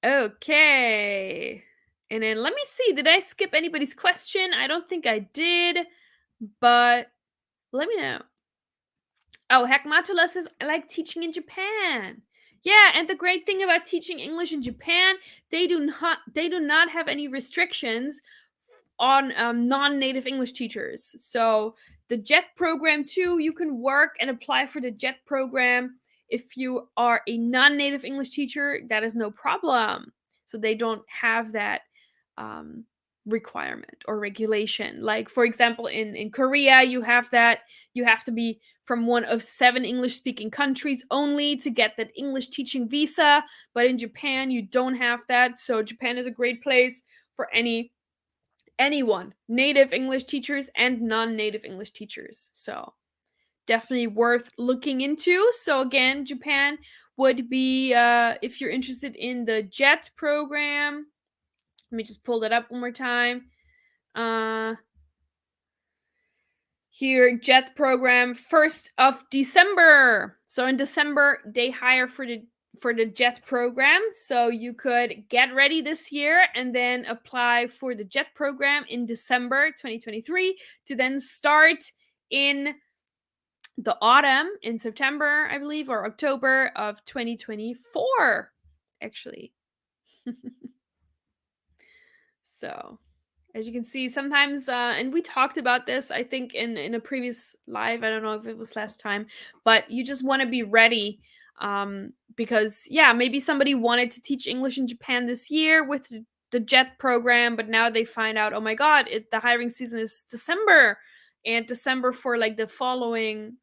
Okay. And then let me see. Did I skip anybody's question? I don't think I did, but let me know. Oh, Hekmatula says, I like teaching in Japan. Yeah, and the great thing about teaching English in Japan, they do not have any restrictions on non-native English teachers. So the JET program too, you can work and apply for the JET program if you are a non-native English teacher. That is no problem. So they don't have that requirement or regulation. Like for example, in Korea, you have to be from one of 7 English-speaking countries only to get that English teaching visa. But in Japan, you don't have that. So Japan is a great place for anyone, native English teachers and non-native English teachers. So definitely worth looking into. So again, Japan would be, if you're interested in the JET program, let me just pull that up one more time. Here, JET program, 1st of December. So in December, they hire for the JET program. So you could get ready this year and then apply for the JET program in December 2023 to then start in the autumn, in September, I believe, or October of 2024, actually. So As you can see, sometimes, and we talked about this, I think, in a previous live. I don't know if it was last time, but you just want to be ready, because yeah, maybe somebody wanted to teach English in Japan this year with the JET program, but now they find out, oh my God, the hiring season is December, and December for like the following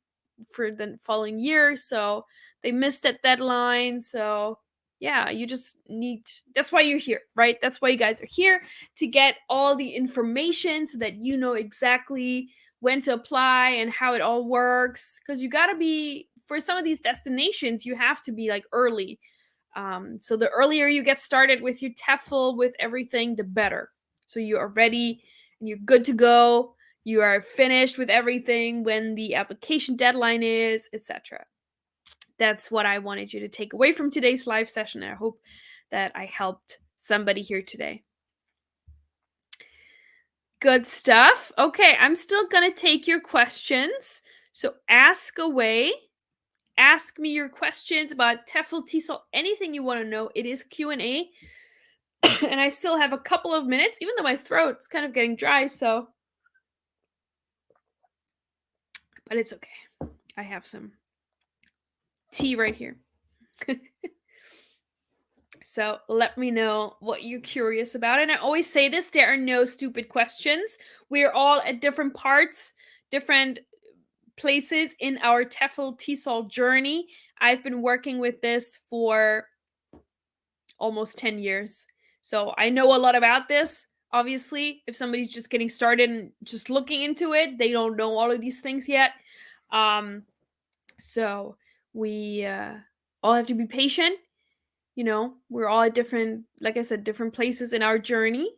year, so they missed that deadline. So yeah, you just need. That's why you're here, right? That's why you guys are here, to get all the information so that you know exactly when to apply and how it all works. Because you got to be, for some of these destinations, you have to be like early. So the earlier you get started with your TEFL, with everything, the better. So you are ready and you're good to go. You are finished with everything when the application deadline is, etc. That's what I wanted you to take away from today's live session. And I hope that I helped somebody here today. Good stuff. Okay, I'm still going to take your questions. So ask away. Ask me your questions about TEFL, TESOL, anything you want to know. It is Q&A. And I still have a couple of minutes, even though my throat's kind of getting dry, so. But it's okay. I have some tea right here. So let me know what you're curious about. And I always say this, there are no stupid questions. We're all at different parts, different places in our TEFL TESOL journey. I've been working with this for almost 10 years. So I know a lot about this. Obviously, if somebody's just getting started and just looking into it, they don't know all of these things yet. So we all have to be patient. You know, we're all at different, like I said, different places in our journey.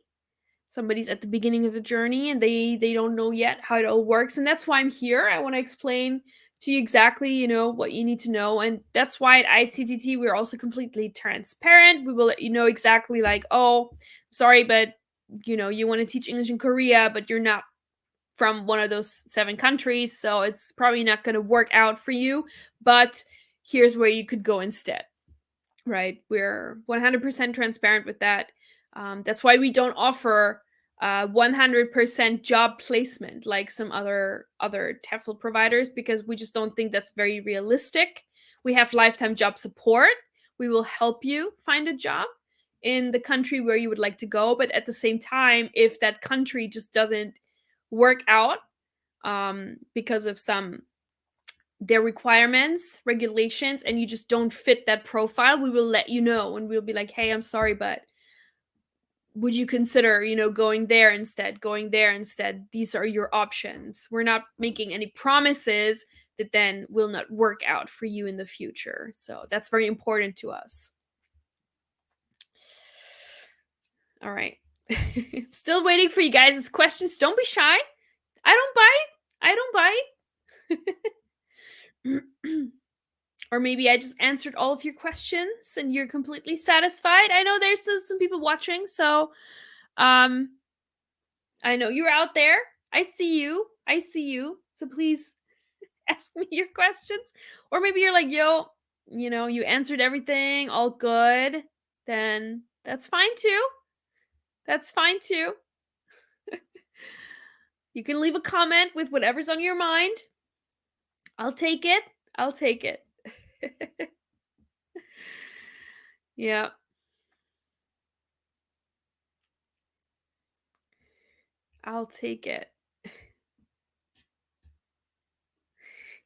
Somebody's at the beginning of the journey and they don't know yet how it all works, and that's why I'm here. I want to explain to you exactly, what you need to know. And that's why at ICTT we're also completely transparent. We will let you know exactly, like, oh, sorry, but you want to teach English in Korea, but you're not from one of those 7 countries, so it's probably not going to work out for you, but here's where you could go instead. Right? We're 100% transparent with that. That's why we don't offer 100% job placement like some other TEFL providers, because we just don't think that's very realistic. We have lifetime job support. We will help you find a job in the country where you would like to go, but at the same time, if that country just doesn't work out because of their requirements, regulations, and you just don't fit that profile, we will let you know, and we'll be like, hey, I'm sorry, but would you consider, going there instead, These are your options. We're not making any promises that then will not work out for you in the future. So that's very important to us. All right. Still waiting for you guys' questions. Don't be shy. I don't bite. Or maybe I just answered all of your questions and you're completely satisfied. I know there's still some people watching, so I know you're out there. I see you. So please ask me your questions. Or maybe you're like, yo, you answered everything, all good. Then that's fine too. You can leave a comment with whatever's on your mind. I'll take it. Yeah. I'll take it.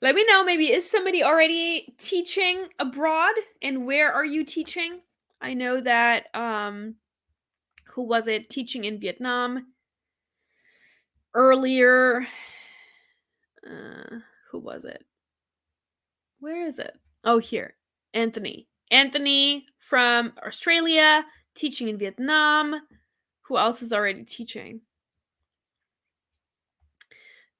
Let me know, maybe is somebody already teaching abroad, and where are you teaching? I know that who was it teaching in Vietnam earlier? Who was it? Where is it? Oh, here. Anthony from Australia, teaching in Vietnam. Who else is already teaching?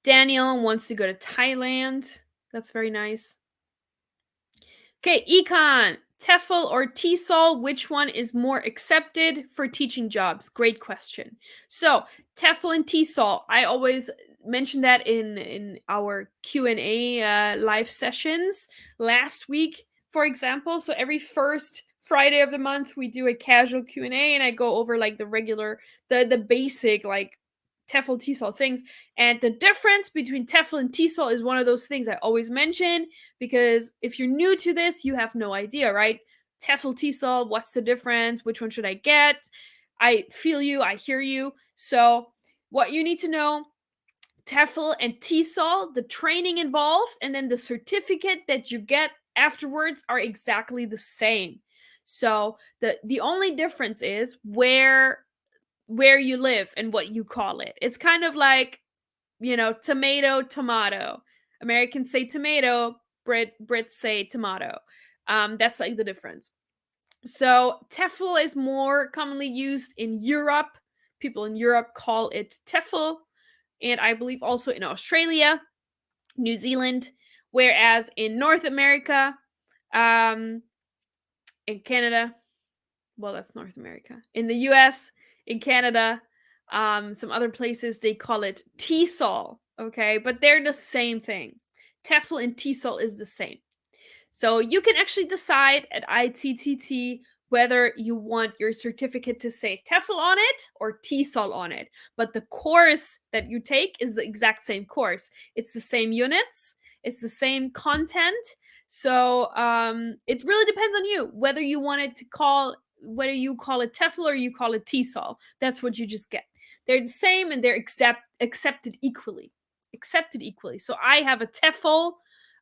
Daniel wants to go to Thailand. That's very nice. Okay, Econ, TEFL or TESOL, which one is more accepted for teaching jobs? Great question. So, TEFL and TESOL, I always mention that in our Q&A live sessions last week, for example. So every first Friday of the month we do a casual Q&A, and I go over like the regular, the basic like TEFL TESOL things. And the difference between TEFL and TESOL is one of those things I always mention, because if you're new to this, you have no idea, right? TEFL TESOL, what's the difference? Which one should I get? I feel you, I hear you. So what you need to know: TEFL and TESOL, the training involved, and then the certificate that you get afterwards are exactly the same. So the only difference is where you live and what you call it. It's kind of like, tomato, tomato. Americans say tomato, Brits say tomato. That's like the difference. So TEFL is more commonly used in Europe. People in Europe call it TEFL, and I believe also in Australia, New Zealand, whereas in North America, um, in Canada, well, that's North America. In the US, in Canada, some other places, they call it TESOL, okay? But they're the same thing. TEFL and TESOL is the same. So you can actually decide at ITTT whether you want your certificate to say TEFL on it or TESOL on it. But the course that you take is the exact same course. It's the same units, it's the same content. So it really depends on you whether you want it to whether you call it TEFL or you call it TESOL. That's what you just get. They're the same and they're accepted equally. Accepted equally. So I have a TEFL,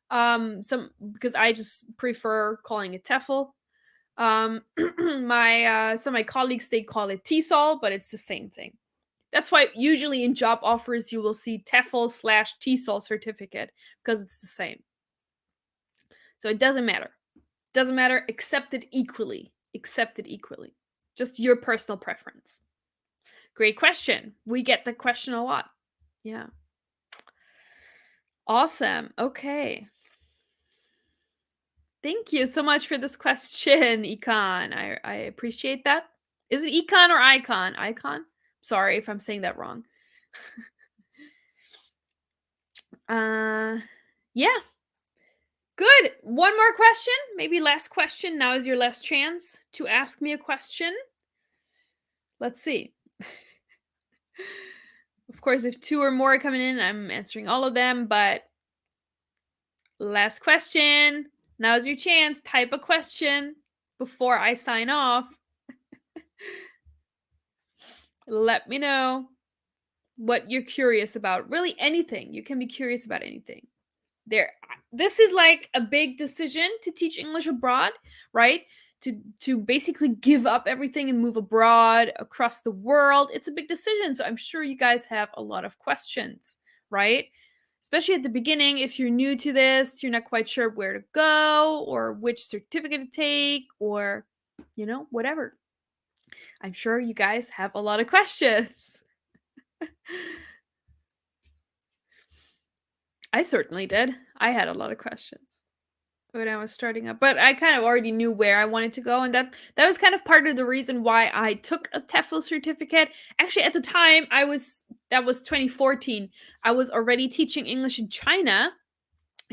because I just prefer calling it TEFL. Some of my colleagues, they call it TESOL, but it's the same thing. That's why usually in job offers you will see TEFL/TESOL certificate, because it's the same. So it doesn't matter. Doesn't matter. Accepted equally. Accepted equally. Just your personal preference. Great question. We get the question a lot. Yeah. Awesome. Okay. Thank you so much for this question, Econ. I appreciate that. Is it Econ or Icon? Icon? Sorry if I'm saying that wrong. Yeah. Good. One more question, maybe last question. Now is your last chance to ask me a question. Let's see. Of course, if two or more are coming in, I'm answering all of them, but last question. Now is your chance. Type a question before I sign off. Let me know what you're curious about. Really, anything. You can be curious about anything. This is like a big decision to teach English abroad, right? To basically give up everything and move abroad across the world. It's a big decision, so I'm sure you guys have a lot of questions, right? Especially at the beginning, if you're new to this, you're not quite sure where to go or which certificate to take, or whatever. I'm sure you guys have a lot of questions. I certainly did. I had a lot of questions when I was starting up, but I kind of already knew where I wanted to go, and that was kind of part of the reason why I took a TEFL certificate. Actually, at the time, that was 2014. I was already teaching English in China,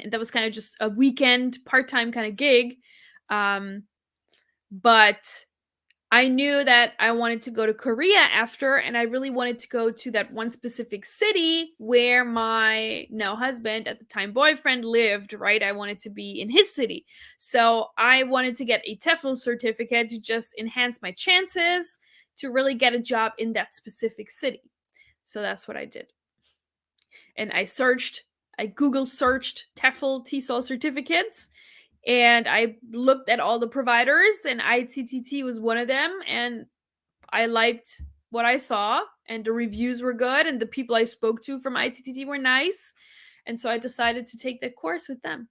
and that was kind of just a weekend part-time kind of gig. But I knew that I wanted to go to Korea after, and I really wanted to go to that one specific city where my now husband, at the time boyfriend, lived, right? I wanted to be in his city. So I wanted to get a TEFL certificate to just enhance my chances to really get a job in that specific city. So that's what I did. And I Google searched TEFL TESOL certificates, and I looked at all the providers, and ITTT was one of them, and I liked what I saw, and the reviews were good, and the people I spoke to from ITTT were nice, and so I decided to take that course with them.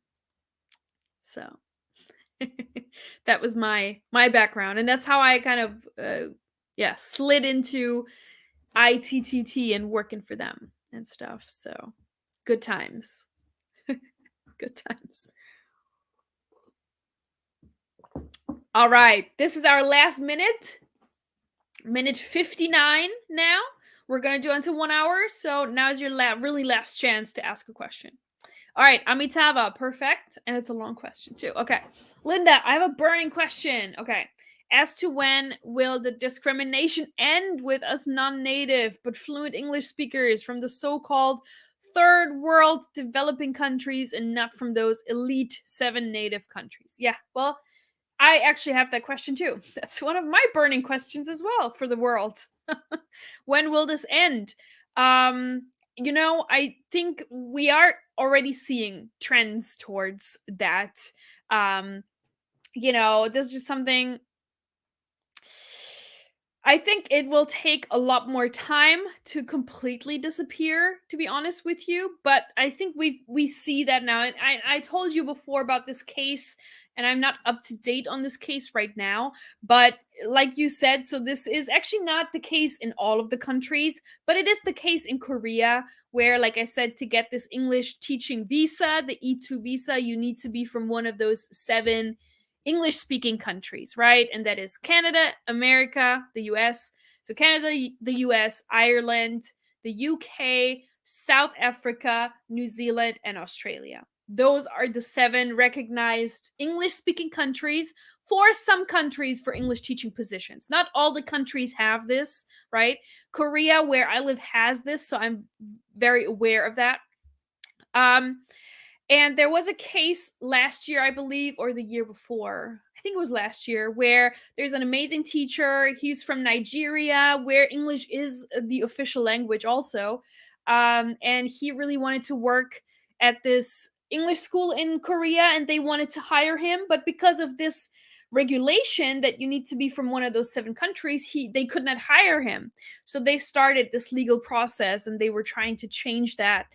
So that was my background, and that's how I kind of slid into ITTT and working for them and stuff. So good times. Good times. All right, this is our last minute 59 now. We're going to do until 1 hour, so now is your really last chance to ask a question. All right, Amitabha, perfect. And it's a long question too. Okay. Linda, I have a burning question. Okay. As to when will the discrimination end with us non native but fluent English speakers from the so called third world developing countries and not from those elite seven native countries? Yeah, well, I actually have that question too. That's one of my burning questions as well for the world. When will this end? I think we are already seeing trends towards that. Um, this is just something I think it will take a lot more time to completely disappear, to be honest with you. But I think we see that now. And I told you before about this case, and I'm not up to date on this case right now. But like you said, so this is actually not the case in all of the countries, but it is the case in Korea, where, like I said, to get this English teaching visa, the E2 visa, you need to be from one of those seven English speaking countries, right? And that is Canada, America, the US. So, Canada, the US, Ireland, the UK, South Africa, New Zealand, and Australia. Those are the seven recognized English speaking countries for some countries for English teaching positions. Not all the countries have this, right? Korea, where I live, has this. So, I'm very aware of that. Um, and there was a case last year, I believe, or the year before. I think it was last year, where there's an amazing teacher. He's from Nigeria, where English is the official language, also. And he really wanted to work at this English school in Korea, and they wanted to hire him. But because of this regulation that you need to be from one of those seven countries, they could not hire him. So they started this legal process, and they were trying to change that.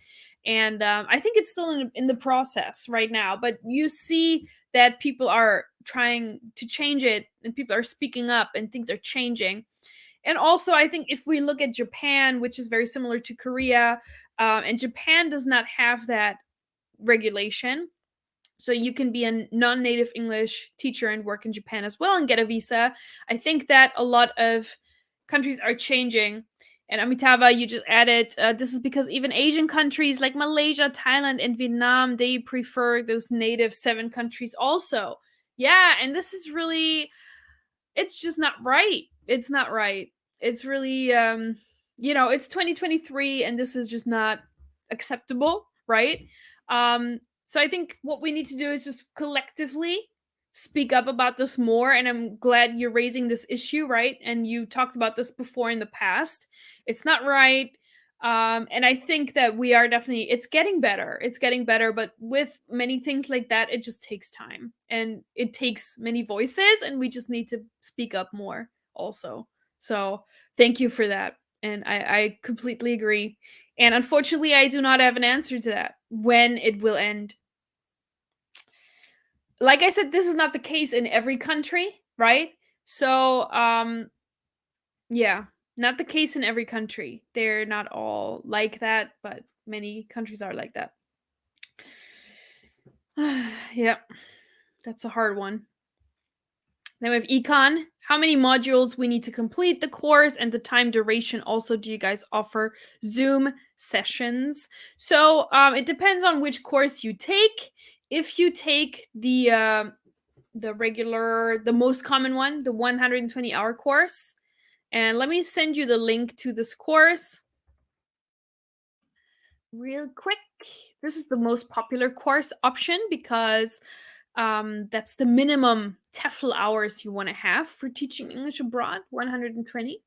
And I think it's still in the process right now, but you see that people are trying to change it, and people are speaking up, and things are changing. And also, I think if we look at Japan, which is very similar to Korea, and Japan does not have that regulation, so you can be a non-native English teacher and work in Japan as well and get a visa. I think that a lot of countries are changing. And Amitabha, you just added, this is because even Asian countries like Malaysia, Thailand, and Vietnam, they prefer those native seven countries also. Yeah, and this is really, it's just not right. It's not right. It's really, it's 2023, and this is just not acceptable, right? So I think what we need to do is just collectively speak up about this more. And I'm glad you're raising this issue, right? And you talked about this before in the past. It's not right. And I think that we are definitely, it's getting better. It's getting better. But with many things like that, it just takes time, and it takes many voices, and we just need to speak up more also. So thank you for that. And I completely agree. And unfortunately, I do not have an answer to that, when it will end. Like I said, this is not the case in every country, right? So, yeah, not the case in every country. They're not all like that, but many countries are like that. Yep, that's a hard one. Then we have econ. How many modules we need to complete the course, and the time duration. Also, do you guys offer Zoom sessions? So it depends on which course you take. If you take the regular, the most common one, the 120-hour course, and let me send you the link to this course real quick. This is the most popular course option because that's the minimum TEFL hours you want to have for teaching English abroad, 120.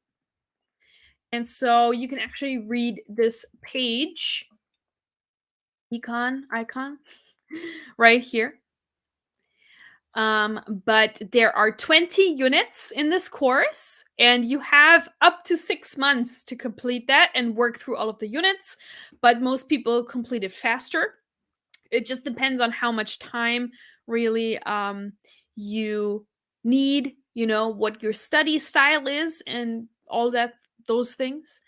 And so you can actually read this page, icon, right here. But there are 20 units in this course, and you have up to 6 months to complete that and work through all of the units. But most people complete it faster. It just depends on how much time really you need, what your study style is, and all that, those things.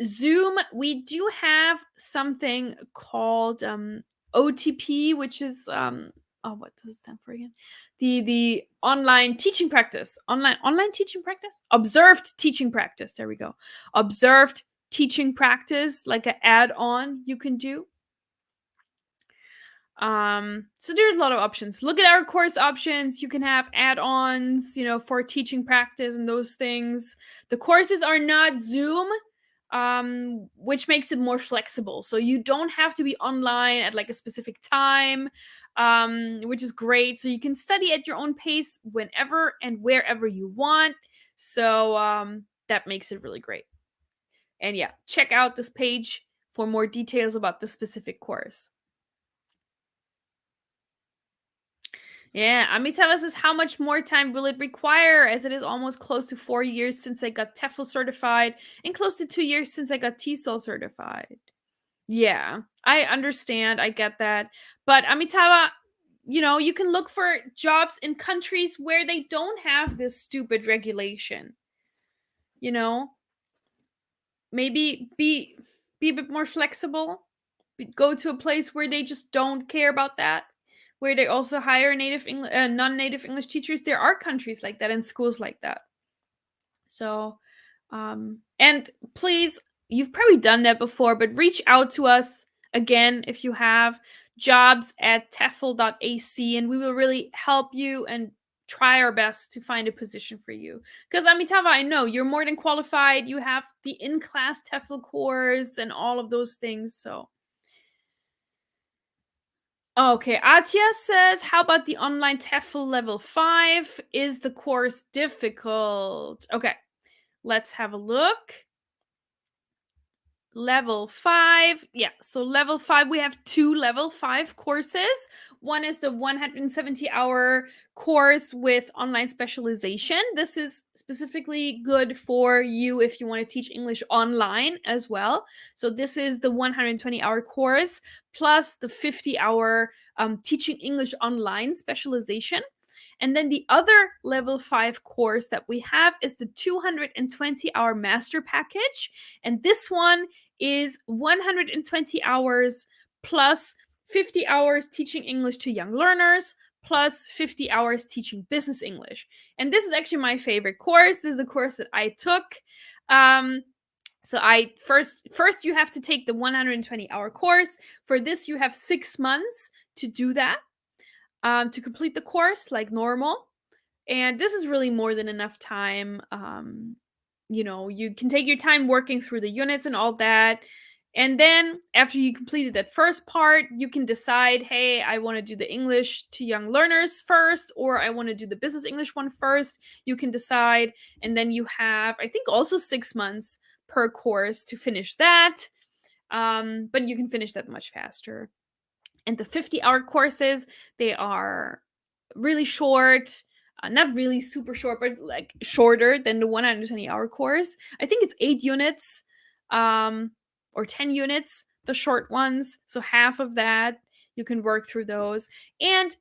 Zoom, we do have something called OTP, which is what does it stand for again? The online teaching practice. Online teaching practice? Observed teaching practice. There we go. Observed teaching practice, like an add-on you can do. So there's a lot of options. Look at our course options. You can have add-ons, for teaching practice and those things. The courses are not Zoom, which makes it more flexible. So you don't have to be online at like a specific time, which is great. So you can study at your own pace whenever and wherever you want. So that makes it really great. And yeah, check out this page for more details about the specific course. Yeah, Amitava says, how much more time will it require? As it is almost close to 4 years since I got TEFL certified and close to 2 years since I got TESOL certified. Yeah, I understand. I get that. But Amitava, you can look for jobs in countries where they don't have this stupid regulation. You know, maybe be a bit more flexible. Go to a place where they just don't care about that, where they also hire non-native English teachers. There are countries like that and schools like that. So, and please, you've probably done that before, but reach out to us again if you have jobs at TEFL.ac, and we will really help you and try our best to find a position for you. Because Amitava, I know you're more than qualified. You have the in-class TEFL course and all of those things. So okay, Atya says, how about the online TEFL level 5? Is the course difficult? Okay, let's have a look. Level 5. Yeah, so level 5, we have 2 level 5 courses. One is the 170-hour course with online specialization. This is specifically good for you if you want to teach English online as well. So this is the 120-hour course plus the 50-hour teaching English online specialization. And then the other level 5 course that we have is the 220-hour master package. And this one is 120 hours plus 50 hours teaching English to young learners plus 50 hours teaching business English. And this is actually my favorite course. This is the course that I took. So I first you have to take the 120-hour course. For this, you have 6 months to do that. To complete the course like normal. And this is really more than enough time. You can take your time working through the units and all that. And then after you completed that first part, you can decide, hey, I want to do the English to young learners first, or I want to do the business English one first. You can decide. And then you have, I think, also 6 months per course to finish that. But you can finish that much faster. And the 50-hour courses, they are really short, not really super short, but like shorter than the 120-hour course. I think it's 8 units or 10 units, the short ones. So half of that, you can work through those. And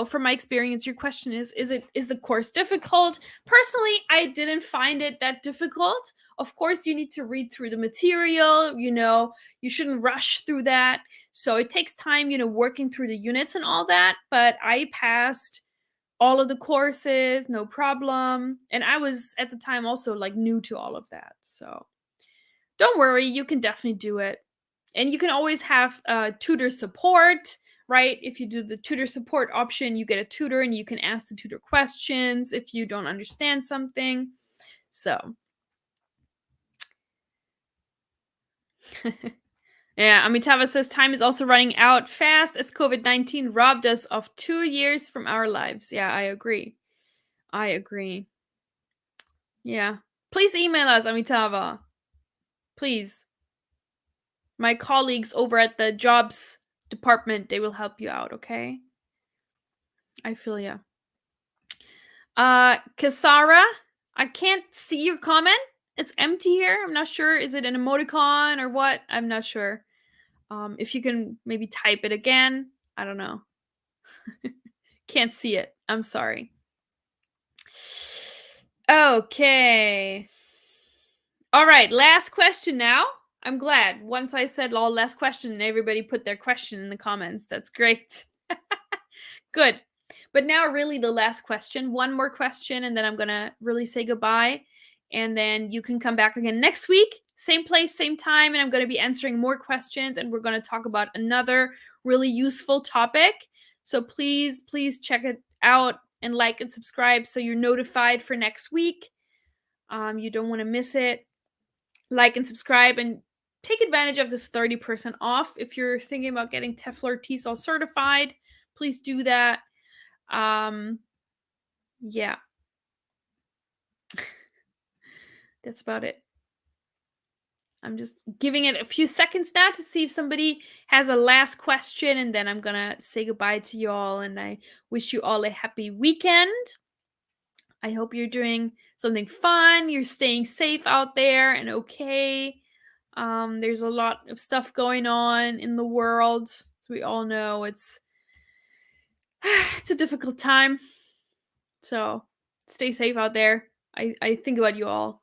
from my experience, your question is the course difficult? Personally, I didn't find it that difficult. Of course, you need to read through the material, you shouldn't rush through that. So it takes time, working through the units and all that. But I passed all of the courses, no problem. And I was at the time also like new to all of that. So don't worry, you can definitely do it. And you can always have tutor support, right? If you do the tutor support option, you get a tutor and you can ask the tutor questions if you don't understand something. So yeah, Amitava says time is also running out fast as COVID-19 robbed us of 2 years from our lives. Yeah, I agree. Yeah. Please email us, Amitava. Please. My colleagues over at the jobs department, they will help you out, okay? I feel ya. Kasara, I can't see your comment. It's empty here. I'm not sure. Is it an emoticon or what? I'm not sure. If you can maybe type it again. I don't know. Can't see it. I'm sorry. Okay. All right, last question now. I'm glad. Once I said all last question, everybody put their question in the comments. That's great. Good. But now really the last question. One more question, and then I'm going to really say goodbye. And then you can come back again next week. Same place, same time. And I'm going to be answering more questions. And we're going to talk about another really useful topic. So please, please check it out and like and subscribe so you're notified for next week. You don't want to miss it. Like and subscribe and take advantage of this 30% off if you're thinking about getting TEFL or TESOL certified. Please do that. Yeah, that's about it. I'm just giving it a few seconds now to see if somebody has a last question, and then I'm gonna say goodbye to you all. And I wish you all a happy weekend. I hope you're doing something fun, you're staying safe out there and okay. There's a lot of stuff going on in the world. As we all know, it's a difficult time. So stay safe out there. I think about you all.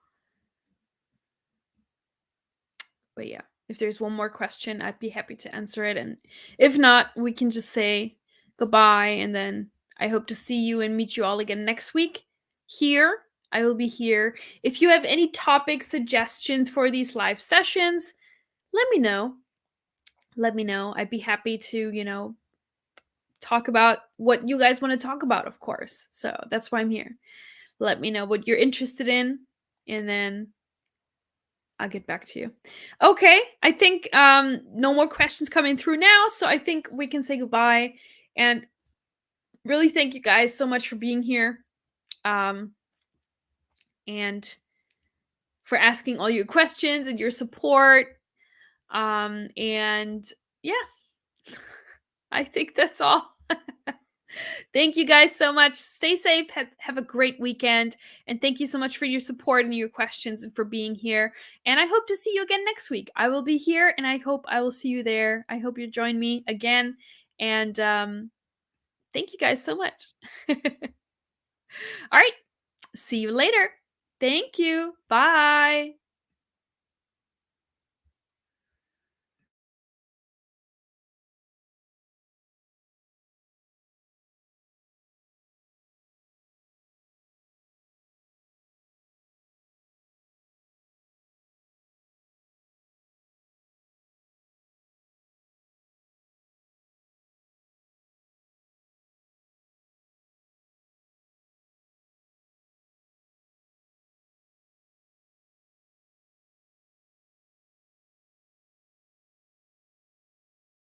But yeah, if there's one more question, I'd be happy to answer it. And if not, we can just say goodbye. And then I hope to see you and meet you all again next week here. I will be here. If you have any topic suggestions for these live sessions, let me know. Let me know. I'd be happy to, talk about what you guys want to talk about, of course. So that's why I'm here. Let me know what you're interested in, and then I'll get back to you. Okay, I think no more questions coming through now, so I think we can say goodbye. And really thank you guys so much for being here. And for asking all your questions and your support. And yeah, I think that's all. Thank you guys so much. Stay safe. Have a great weekend. And thank you so much for your support and your questions and for being here. And I hope to see you again next week. I will be here and I hope I will see you there. I hope you join me again. And thank you guys so much. All right. See you later. Thank you. Bye.